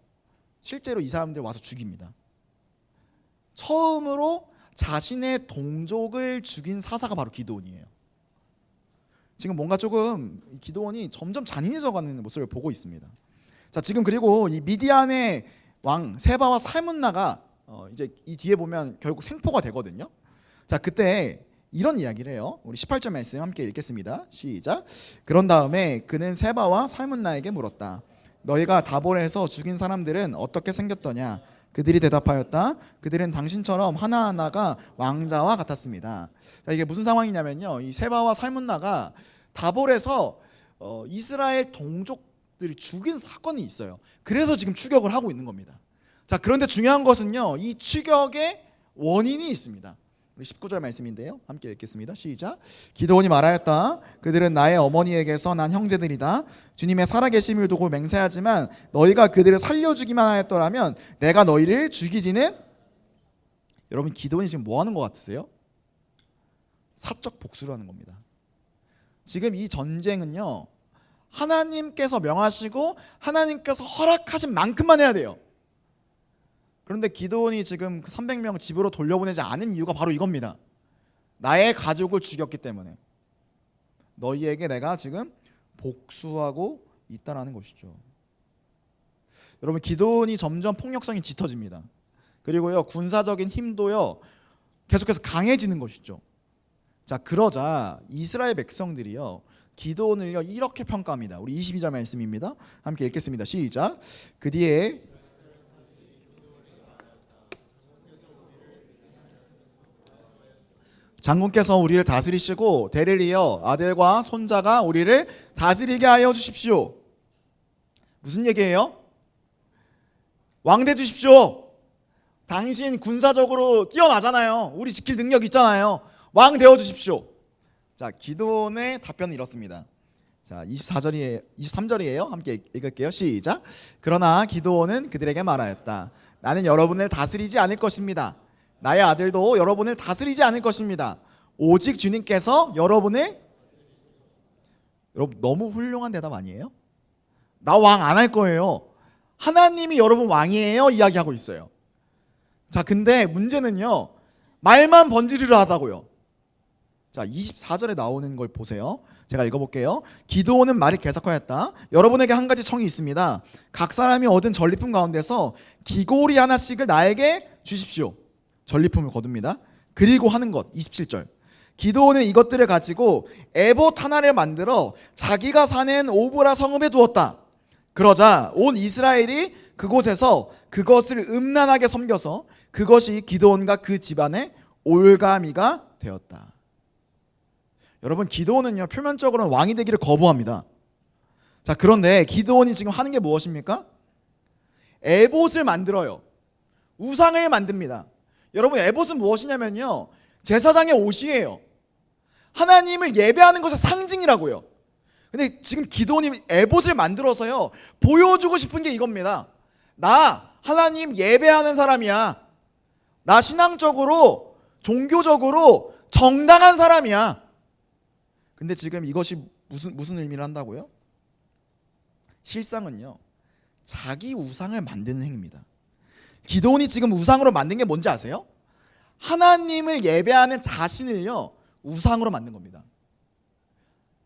실제로 이 사람들 와서 죽입니다. 처음으로 자신의 동족을 죽인 사사가 바로 기드온이에요. 지금 뭔가 조금 기드온이 점점 잔인해져가는 모습을 보고 있습니다. 자, 지금 그리고 이 미디안의 왕 세바와 살문나가 이제 이 뒤에 보면 결국 생포가 되거든요. 자, 그때 이런 이야기를 해요. 우리 18절 말씀 함께 읽겠습니다. 시작. 그런 다음에 그는 세바와 살문나에게 물었다. 너희가 다볼에서 죽인 사람들은 어떻게 생겼더냐? 그들이 대답하였다. 그들은 당신처럼 하나하나가 왕자와 같았습니다. 자, 이게 무슨 상황이냐면요. 이 세바와 살문나가 다볼에서 이스라엘 동족들이 죽인 사건이 있어요. 그래서 지금 추격을 하고 있는 겁니다. 자, 그런데 중요한 것은요. 이 추격의 원인이 있습니다. 19절 말씀인데요. 함께 읽겠습니다. 시작. 기드온이 말하였다. 그들은 나의 어머니에게서 난 형제들이다. 주님의 살아계심을 두고 맹세하지만 너희가 그들을 살려주기만 하였더라면 내가 너희를 죽이지는. 여러분 기드온이 지금 뭐 하는 것 같으세요? 사적 복수를 하는 겁니다. 지금 이 전쟁은요. 하나님께서 명하시고 하나님께서 허락하신 만큼만 해야 돼요. 그런데 기드온이 지금 300명 집으로 돌려보내지 않은 이유가 바로 이겁니다. 나의 가족을 죽였기 때문에 너희에게 내가 지금 복수하고 있다라는 것이죠. 여러분 기드온이 점점 폭력성이 짙어집니다. 그리고요 군사적인 힘도요 계속해서 강해지는 것이죠. 자, 그러자 이스라엘 백성들이요 기드온을요 이렇게 평가합니다. 우리 22절 말씀입니다. 함께 읽겠습니다. 시작. 그 뒤에 장군께서 우리를 다스리시고 대를 이어 아들과 손자가 우리를 다스리게 하여 주십시오. 무슨 얘기예요? 왕 돼 주십시오. 당신 군사적으로 뛰어나잖아요. 우리 지킬 능력 있잖아요. 왕 되어 주십시오. 자, 기드온의 답변은 이렇습니다. 자, 23절이에요. 함께 읽을게요. 시작. 그러나 기드온은 그들에게 말하였다. 나는 여러분을 다스리지 않을 것입니다. 나의 아들도 여러분을 다스리지 않을 것입니다. 오직 주님께서 여러분을. 여러분 너무 훌륭한 대답 아니에요? 나 왕 안 할 거예요. 하나님이 여러분 왕이에요 이야기하고 있어요. 자, 근데 문제는요 말만 번지르르 하다고요. 자, 24절에 나오는 걸 보세요. 제가 읽어볼게요. 기드온은 말을 계속하였다. 여러분에게 한 가지 청이 있습니다. 각 사람이 얻은 전리품 가운데서 기고리 하나씩을 나에게 주십시오. 전리품을 거둡니다. 그리고 하는 것 27절. 기드온은 이것들을 가지고 에봇 하나를 만들어 자기가 사는 오브라 성읍에 두었다. 그러자 온 이스라엘이 그곳에서 그것을 음란하게 섬겨서 그것이 기드온과 그 집안의 올가미가 되었다. 여러분 기드온은요 표면적으로는 왕이 되기를 거부합니다. 자, 그런데 기드온이 지금 하는 게 무엇입니까? 에봇을 만들어요. 우상을 만듭니다. 여러분 에봇은 무엇이냐면요 제사장의 옷이에요. 하나님을 예배하는 것의 상징이라고요. 근데 지금 기드온이 에봇을 만들어서요 보여주고 싶은 게 이겁니다. 나 하나님 예배하는 사람이야. 나 신앙적으로 종교적으로 정당한 사람이야. 근데 지금 이것이 무슨 의미를 한다고요? 실상은요 자기 우상을 만드는 행위입니다. 기드온이 지금 우상으로 만든 게 뭔지 아세요? 하나님을 예배하는 자신을요 우상으로 만든 겁니다.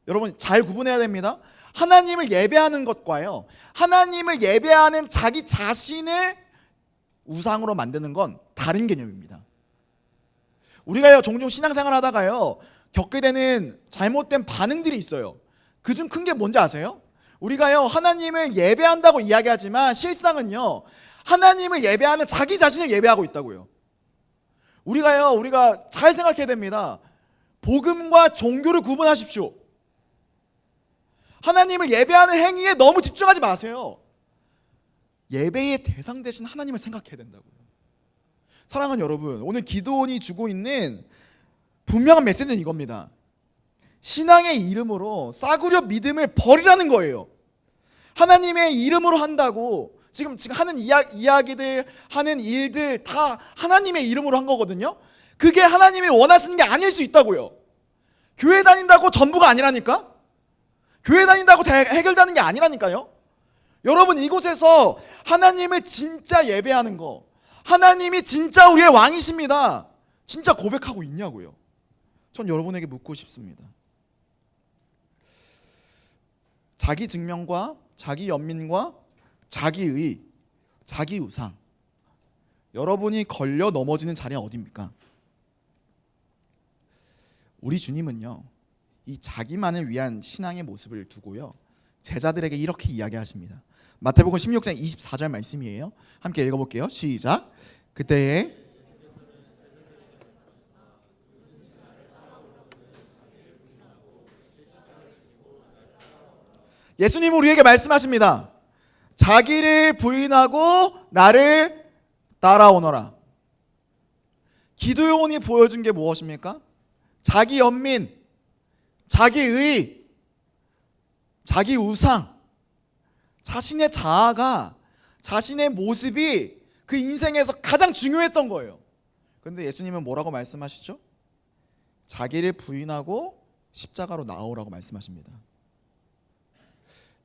여러분 잘 구분해야 됩니다. 하나님을 예배하는 것과요 하나님을 예배하는 자기 자신을 우상으로 만드는 건 다른 개념입니다. 우리가요 종종 신앙생활 하다가요 겪게 되는 잘못된 반응들이 있어요. 그중 큰 게 뭔지 아세요? 우리가요 하나님을 예배한다고 이야기하지만 실상은요 하나님을 예배하는 자기 자신을 예배하고 있다고요. 우리가 잘 생각해야 됩니다. 복음과 종교를 구분하십시오. 하나님을 예배하는 행위에 너무 집중하지 마세요. 예배의 대상 대신 하나님을 생각해야 된다고요. 사랑하는 여러분, 오늘 기도원이 주고 있는 분명한 메시지는 이겁니다. 신앙의 이름으로 싸구려 믿음을 버리라는 거예요. 하나님의 이름으로 한다고 지금 하는 이야기들 하는 일들 다 하나님의 이름으로 한 거거든요. 그게 하나님이 원하시는 게 아닐 수 있다고요. 교회 다닌다고 전부가 아니라니까. 교회 다닌다고 해결되는 게 아니라니까요. 여러분, 이곳에서 하나님을 진짜 예배하는 거, 하나님이 진짜 우리의 왕이십니다, 진짜 고백하고 있냐고요. 전 여러분에게 묻고 싶습니다. 자기 증명과 자기 연민과 자기의, 자기 우상, 여러분이 걸려 넘어지는 자리는 어디입니까? 우리 주님은요 이 자기만을 위한 신앙의 모습을 두고요 제자들에게 이렇게 이야기하십니다. 마태복음 16장 24절 말씀이에요. 함께 읽어볼게요. 시작. 그때에 예수님은 우리에게 말씀하십니다. 자기를 부인하고 나를 따라오너라. 기도원이 보여준 게 무엇입니까? 자기 연민, 자기 의, 자기 우상, 자신의 자아가, 자신의 모습이 그 인생에서 가장 중요했던 거예요. 그런데 예수님은 뭐라고 말씀하시죠? 자기를 부인하고 십자가로 나오라고 말씀하십니다.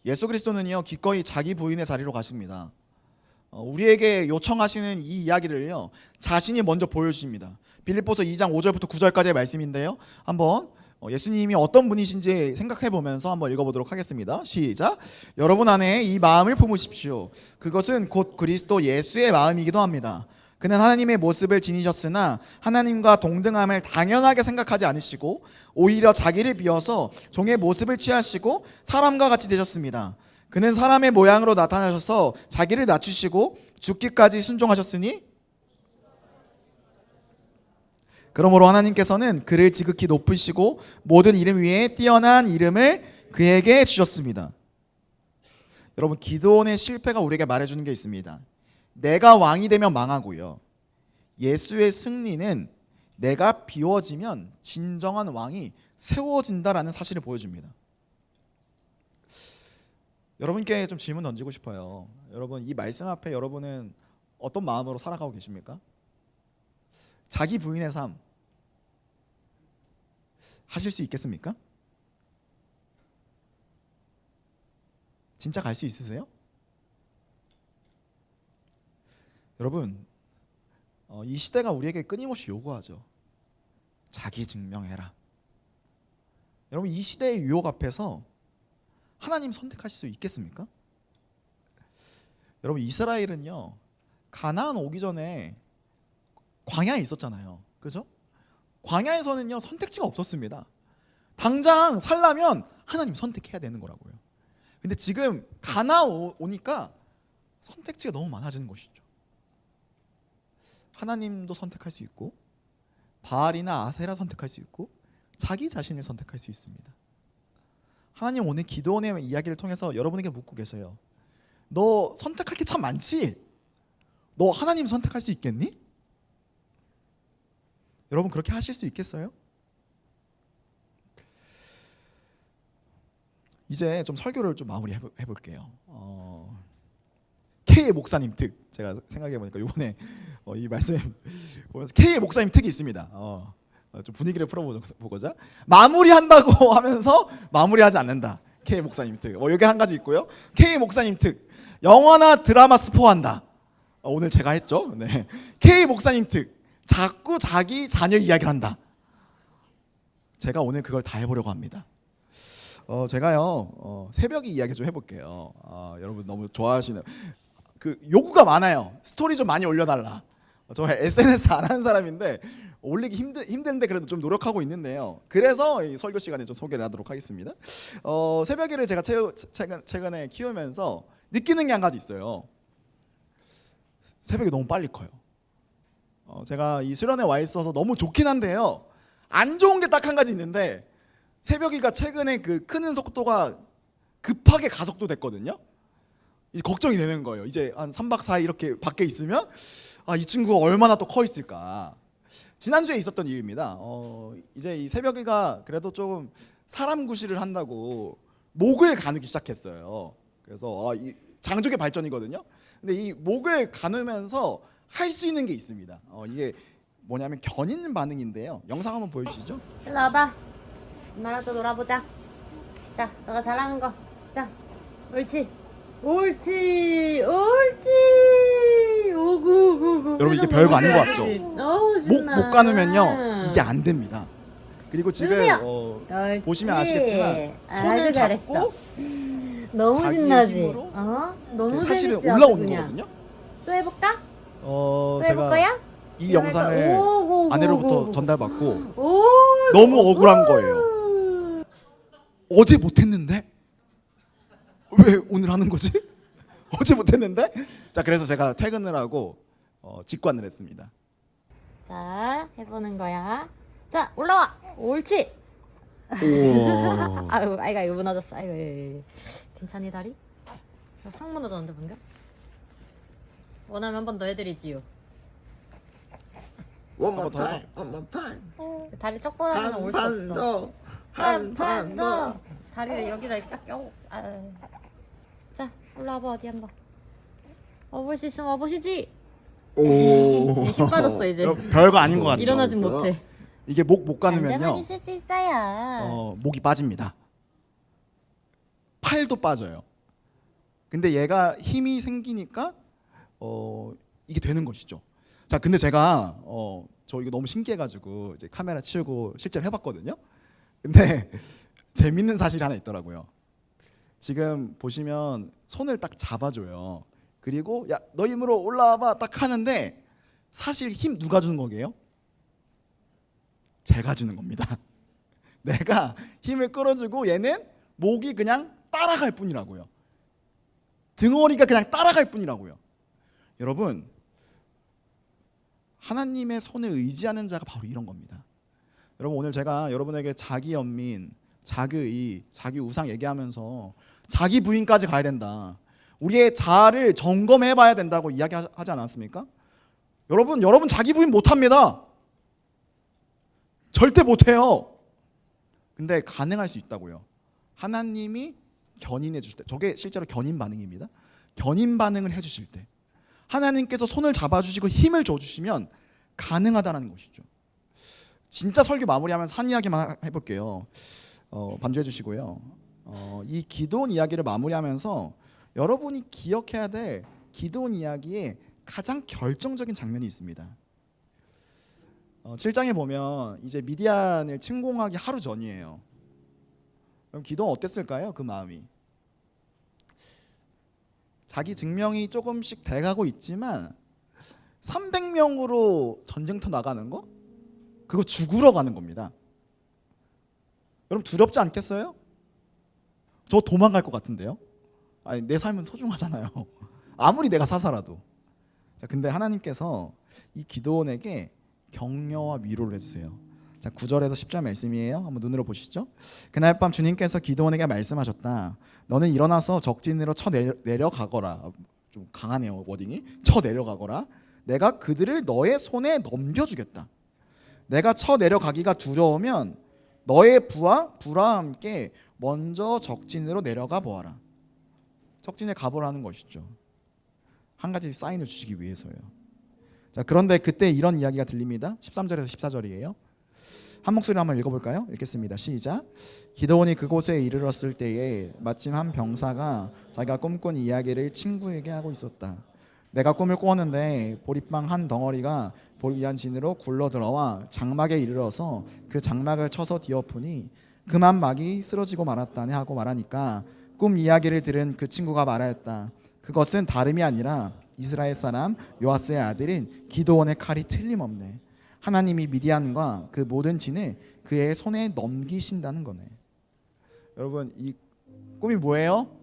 예수 그리스도는요 기꺼이 자기 부인의 자리로 가십니다. 우리에게 요청하시는 이 이야기를요 자신이 먼저 보여주십니다. 빌립보서 2장 5절부터 9절까지의 말씀인데요, 한번 예수님이 어떤 분이신지 생각해 보면서 한번 읽어보도록 하겠습니다. 시작. 여러분 안에 이 마음을 품으십시오. 그것은 곧 그리스도 예수의 마음이기도 합니다. 그는 하나님의 모습을 지니셨으나 하나님과 동등함을 당연하게 생각하지 않으시고 오히려 자기를 비워서 종의 모습을 취하시고 사람과 같이 되셨습니다. 그는 사람의 모양으로 나타나셔서 자기를 낮추시고 죽기까지 순종하셨으니 그러므로 하나님께서는 그를 지극히 높으시고 모든 이름 위에 뛰어난 이름을 그에게 주셨습니다. 여러분, 기도원의 실패가 우리에게 말해주는 게 있습니다. 내가 왕이 되면 망하고요, 예수의 승리는 내가 비워지면 진정한 왕이 세워진다라는 사실을 보여줍니다. 여러분께 좀 질문 던지고 싶어요. 여러분, 이 말씀 앞에 여러분은 어떤 마음으로 살아가고 계십니까? 자기 부인의 삶 하실 수 있겠습니까? 진짜 갈 수 있으세요? 여러분, 이 시대가 우리에게 끊임없이 요구하죠. 자기 증명해라. 여러분, 이 시대의 유혹 앞에서 하나님 선택하실 수 있겠습니까? 여러분, 이스라엘은요 가나안 오기 전에 광야에 있었잖아요. 그죠? 광야에서는요 선택지가 없었습니다. 당장 살려면 하나님 선택해야 되는 거라고요. 근데 지금 가나안 오니까 선택지가 너무 많아지는 것이죠. 하나님도 선택할 수 있고 바알이나 아세라 선택할 수 있고 자기 자신을 선택할 수 있습니다. 하나님 오늘 기도원의 이야기를 통해서 여러분에게 묻고 계세요. 너 선택할 게 참 많지? 너 하나님 선택할 수 있겠니? 여러분, 그렇게 하실 수 있겠어요? 이제 좀 설교를 좀 마무리 해볼게요. K의 목사님 특, 제가 생각해보니까 이번에 이 말씀 보면서 K의 목사님 특이 있습니다. 좀 분위기를 풀어보고자 마무리한다고 하면서 마무리하지 않는다. K 목사님 특. 여기 한 가지 있고요. K 목사님 특. 영화나 드라마 스포한다. 오늘 제가 했죠. 네. K 목사님 특. 자꾸 자기 자녀 이야기를 한다. 제가 오늘 그걸 다 해보려고 합니다. 제가요 새벽에 이야기 좀 해볼게요. 여러분 너무 좋아하시는 그 요구가 많아요. 스토리 좀 많이 올려달라. 저 SNS 안 하는 사람인데 올리기 힘든데 그래도 좀 노력하고 있는데요. 그래서 이 설교 시간에 좀 소개를 하도록 하겠습니다. 새벽일을 제가 최근에 키우면서 느끼는 게 한 가지 있어요. 새벽이 너무 빨리 커요. 제가 이 수련회 와 있어서 너무 좋긴 한데요. 안 좋은 게 딱 한 가지 있는데 새벽이가 최근에 그 크는 속도가 급하게 가속도 됐거든요. 이제 걱정이 되는 거예요. 이제 한 3박 4일 이렇게 밖에 있으면 이 친구가 얼마나 또 커 있을까. 지난주에 있었던 일입니다. 이제 이 새벽이가 그래도 조금 사람 구실을 한다고 목을 가누기 시작했어요. 그래서 이 장족의 발전이거든요. 근데 이 목을 가누면서 할 수 있는 게 있습니다. 이게 뭐냐면 견인 반응인데요. 영상 한번 보여주시죠. 일로 와봐. 엄마랑 또 놀아보자. 자, 너가 잘하는 거. 자, 옳지. 옳지. 옳지. 오구구구. 여러분 이게 별거 아닌 것 같죠? 어우, 신나. 못 가누면요 이게 안 됩니다. 그리고 지금 누구세요? 옳지. 보시면 아시겠지만 손을 아주 잘했어. 잡고 너무 자기의 신나지? 힘으로 너무 사실은 재밌지, 올라오는 아주 그냥. 거거든요. 또 해볼까? 또 해볼 제가 거야? 이 영상을 오구구구구. 아내로부터 전달받고 오, 너무 억울한 거예요. 어제 못했는데 왜 오늘 하는 거지? 어제 못했는데? 자, 그래서 제가 퇴근을 하고 직관을 했습니다. 자, 해보는 거야. 자, 올라와. 옳지. 우와. 아이고, 아이가 이거 무너졌어. 아이고, 괜찮니 다리? 확 무너졌는데 방금? 원하면 한 번 더 해드리지요. One more time. One more time. 다리 쩍벌하면 올 수 없어. 더. 한 판 더. 다리를 여기다 이렇게 딱 껴. 자, 올라와봐 어디 한번. 와볼 수 있으면 와보시지. 힘 빠졌어 이제. 별거 아닌 것 같죠? 일어나진 못해. 이게 못 앉아만 가누면요 있을 수 있어요. 목이 빠집니다. 팔도 빠져요. 근데 얘가 힘이 생기니까 이게 되는 것이죠. 자, 근데 제가 저 이거 너무 신기해가지고 이제 카메라 치우고 실제로 해봤거든요. 근데 재밌는 사실이 하나 있더라고요. 지금 보시면 손을 딱 잡아줘요. 그리고 야, 너 힘으로 올라와봐 딱 하는데 사실 힘 누가 주는 거게요? 제가 주는 겁니다. 내가 힘을 끌어주고 얘는 목이 그냥 따라갈 뿐이라고요. 등어리가 그냥 따라갈 뿐이라고요. 여러분, 하나님의 손을 의지하는 자가 바로 이런 겁니다. 여러분, 오늘 제가 여러분에게 자기 연민, 자기의, 자기 우상 얘기하면서 자기 부인까지 가야 된다. 우리의 자아를 점검해 봐야 된다고 이야기하지 않았습니까? 여러분 자기 부인 못합니다. 절대 못해요. 근데 가능할 수 있다고요. 하나님이 견인해 주실 때, 저게 실제로 견인 반응입니다. 견인 반응을 해주실 때 하나님께서 손을 잡아주시고 힘을 줘주시면 가능하다는 것이죠. 진짜 설교 마무리하면서 한 이야기만 해볼게요. 반주해 주시고요. 이 기도원 이야기를 마무리하면서 여러분이 기억해야 될 기도원 이야기에 가장 결정적인 장면이 있습니다. 7장에 보면 이제 미디안을 침공하기 하루 전이에요. 그럼 기도원 어땠을까요? 그 마음이. 자기 증명이 조금씩 돼가고 있지만 300명으로 전쟁터 나가는 거? 그거 죽으러 가는 겁니다. 여러분 두렵지 않겠어요? 저 도망갈 것 같은데요? 아니, 내 삶은 소중하잖아요. 아무리 내가 사사라도. 자, 근데 하나님께서 이 기도원에게 격려와 위로를 해주세요. 자, 9절에서 10절 말씀이에요. 한번 눈으로 보시죠. 그날 밤 주님께서 기도원에게 말씀하셨다. 너는 일어나서 적진으로 쳐 내려가거라. 좀 강하네요, 워딩이. 쳐 내려가거라. 내가 그들을 너의 손에 넘겨주겠다. 내가 쳐 내려가기가 두려우면 너의 부와 부라 함께 먼저 적진으로 내려가 보아라. 적진에 가보라는 것이죠. 한 가지 사인을 주시기 위해서요. 자, 그런데 그때 이런 이야기가 들립니다. 13절에서 14절이에요. 한 목소리로 한번 읽어볼까요? 읽겠습니다. 시작. 기드온이 그곳에 이르렀을 때에 마침 한 병사가 자기가 꿈꾼 이야기를 친구에게 하고 있었다. 내가 꿈을 꾸었는데 보리빵 한 덩어리가 보리한 진으로 굴러들어와 장막에 이르러서 그 장막을 쳐서 뒤엎으니 그만 막이 쓰러지고 말았다네 하고 말하니까 꿈 이야기를 들은 그 친구가 말하였다. 그것은 다름이 아니라 이스라엘 사람 요아스의 아들인 기드온의 칼이 틀림없네. 하나님이 미디안과 그 모든 진을 그의 손에 넘기신다는 거네. 여러분 이 꿈이 뭐예요?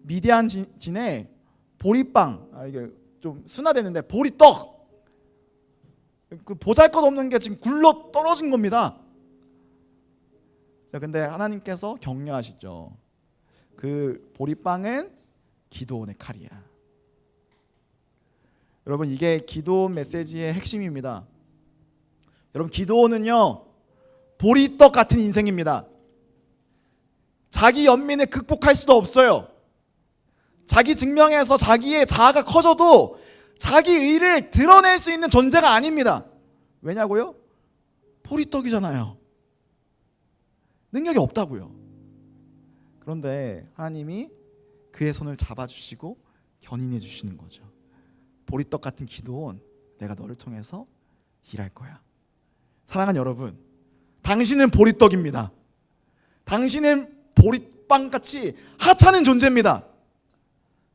미디안 진에 보리빵, 이게 좀 순화되는데 보리떡, 그 보잘것없는 게 지금 굴러 떨어진 겁니다. 자, 근데 하나님께서 격려하시죠. 그 보리빵은 기도원의 칼이야. 여러분 이게 기도원 메시지의 핵심입니다. 여러분 기도원은요 보리떡 같은 인생입니다. 자기 연민을 극복할 수도 없어요. 자기 증명에서 자기의 자아가 커져도 자기 의를 드러낼 수 있는 존재가 아닙니다. 왜냐고요? 보리떡이잖아요. 능력이 없다고요. 그런데 하나님이 그의 손을 잡아주시고 견인해 주시는 거죠. 보리떡 같은 기도원, 내가 너를 통해서 일할 거야. 사랑하는 여러분, 당신은 보리떡입니다. 당신은 보리빵같이 하찮은 존재입니다.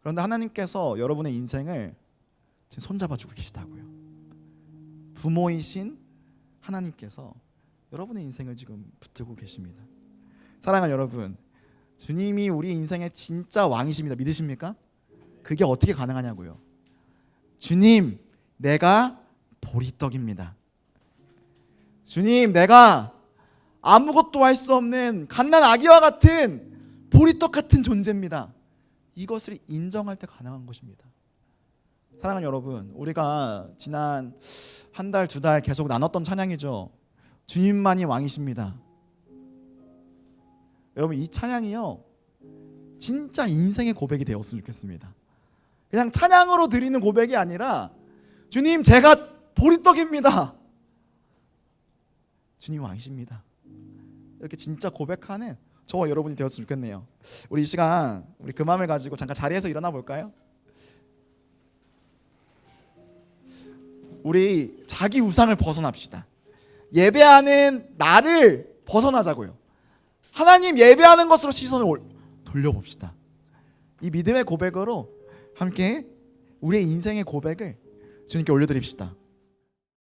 그런데 하나님께서 여러분의 인생을 지금 손잡아주고 계시다고요. 부모이신 하나님께서 여러분의 인생을 지금 붙들고 계십니다. 사랑하는 여러분, 주님이 우리 인생의 진짜 왕이십니다. 믿으십니까? 그게 어떻게 가능하냐고요. 주님, 내가 보리떡입니다. 주님, 내가 아무것도 할 수 없는 갓난 아기와 같은 보리떡 같은 존재입니다. 이것을 인정할 때 가능한 것입니다. 사랑하는 여러분, 우리가 지난 한 달, 두 달 계속 나눴던 찬양이죠. 주님만이 왕이십니다. 여러분 이 찬양이요 진짜 인생의 고백이 되었으면 좋겠습니다. 그냥 찬양으로 드리는 고백이 아니라 주님 제가 보리떡입니다. 주님 왕이십니다. 이렇게 진짜 고백하는 저와 여러분이 되었으면 좋겠네요. 우리 이 시간 우리 그 마음을 가지고 잠깐 자리에서 일어나 볼까요? 우리 자기 우상을 벗어납시다. 예배하는 나를 벗어나자고요. 하나님 예배하는 것으로 시선을 돌려봅시다. 이 믿음의 고백으로 함께 우리의 인생의 고백을 주님께 올려드립시다.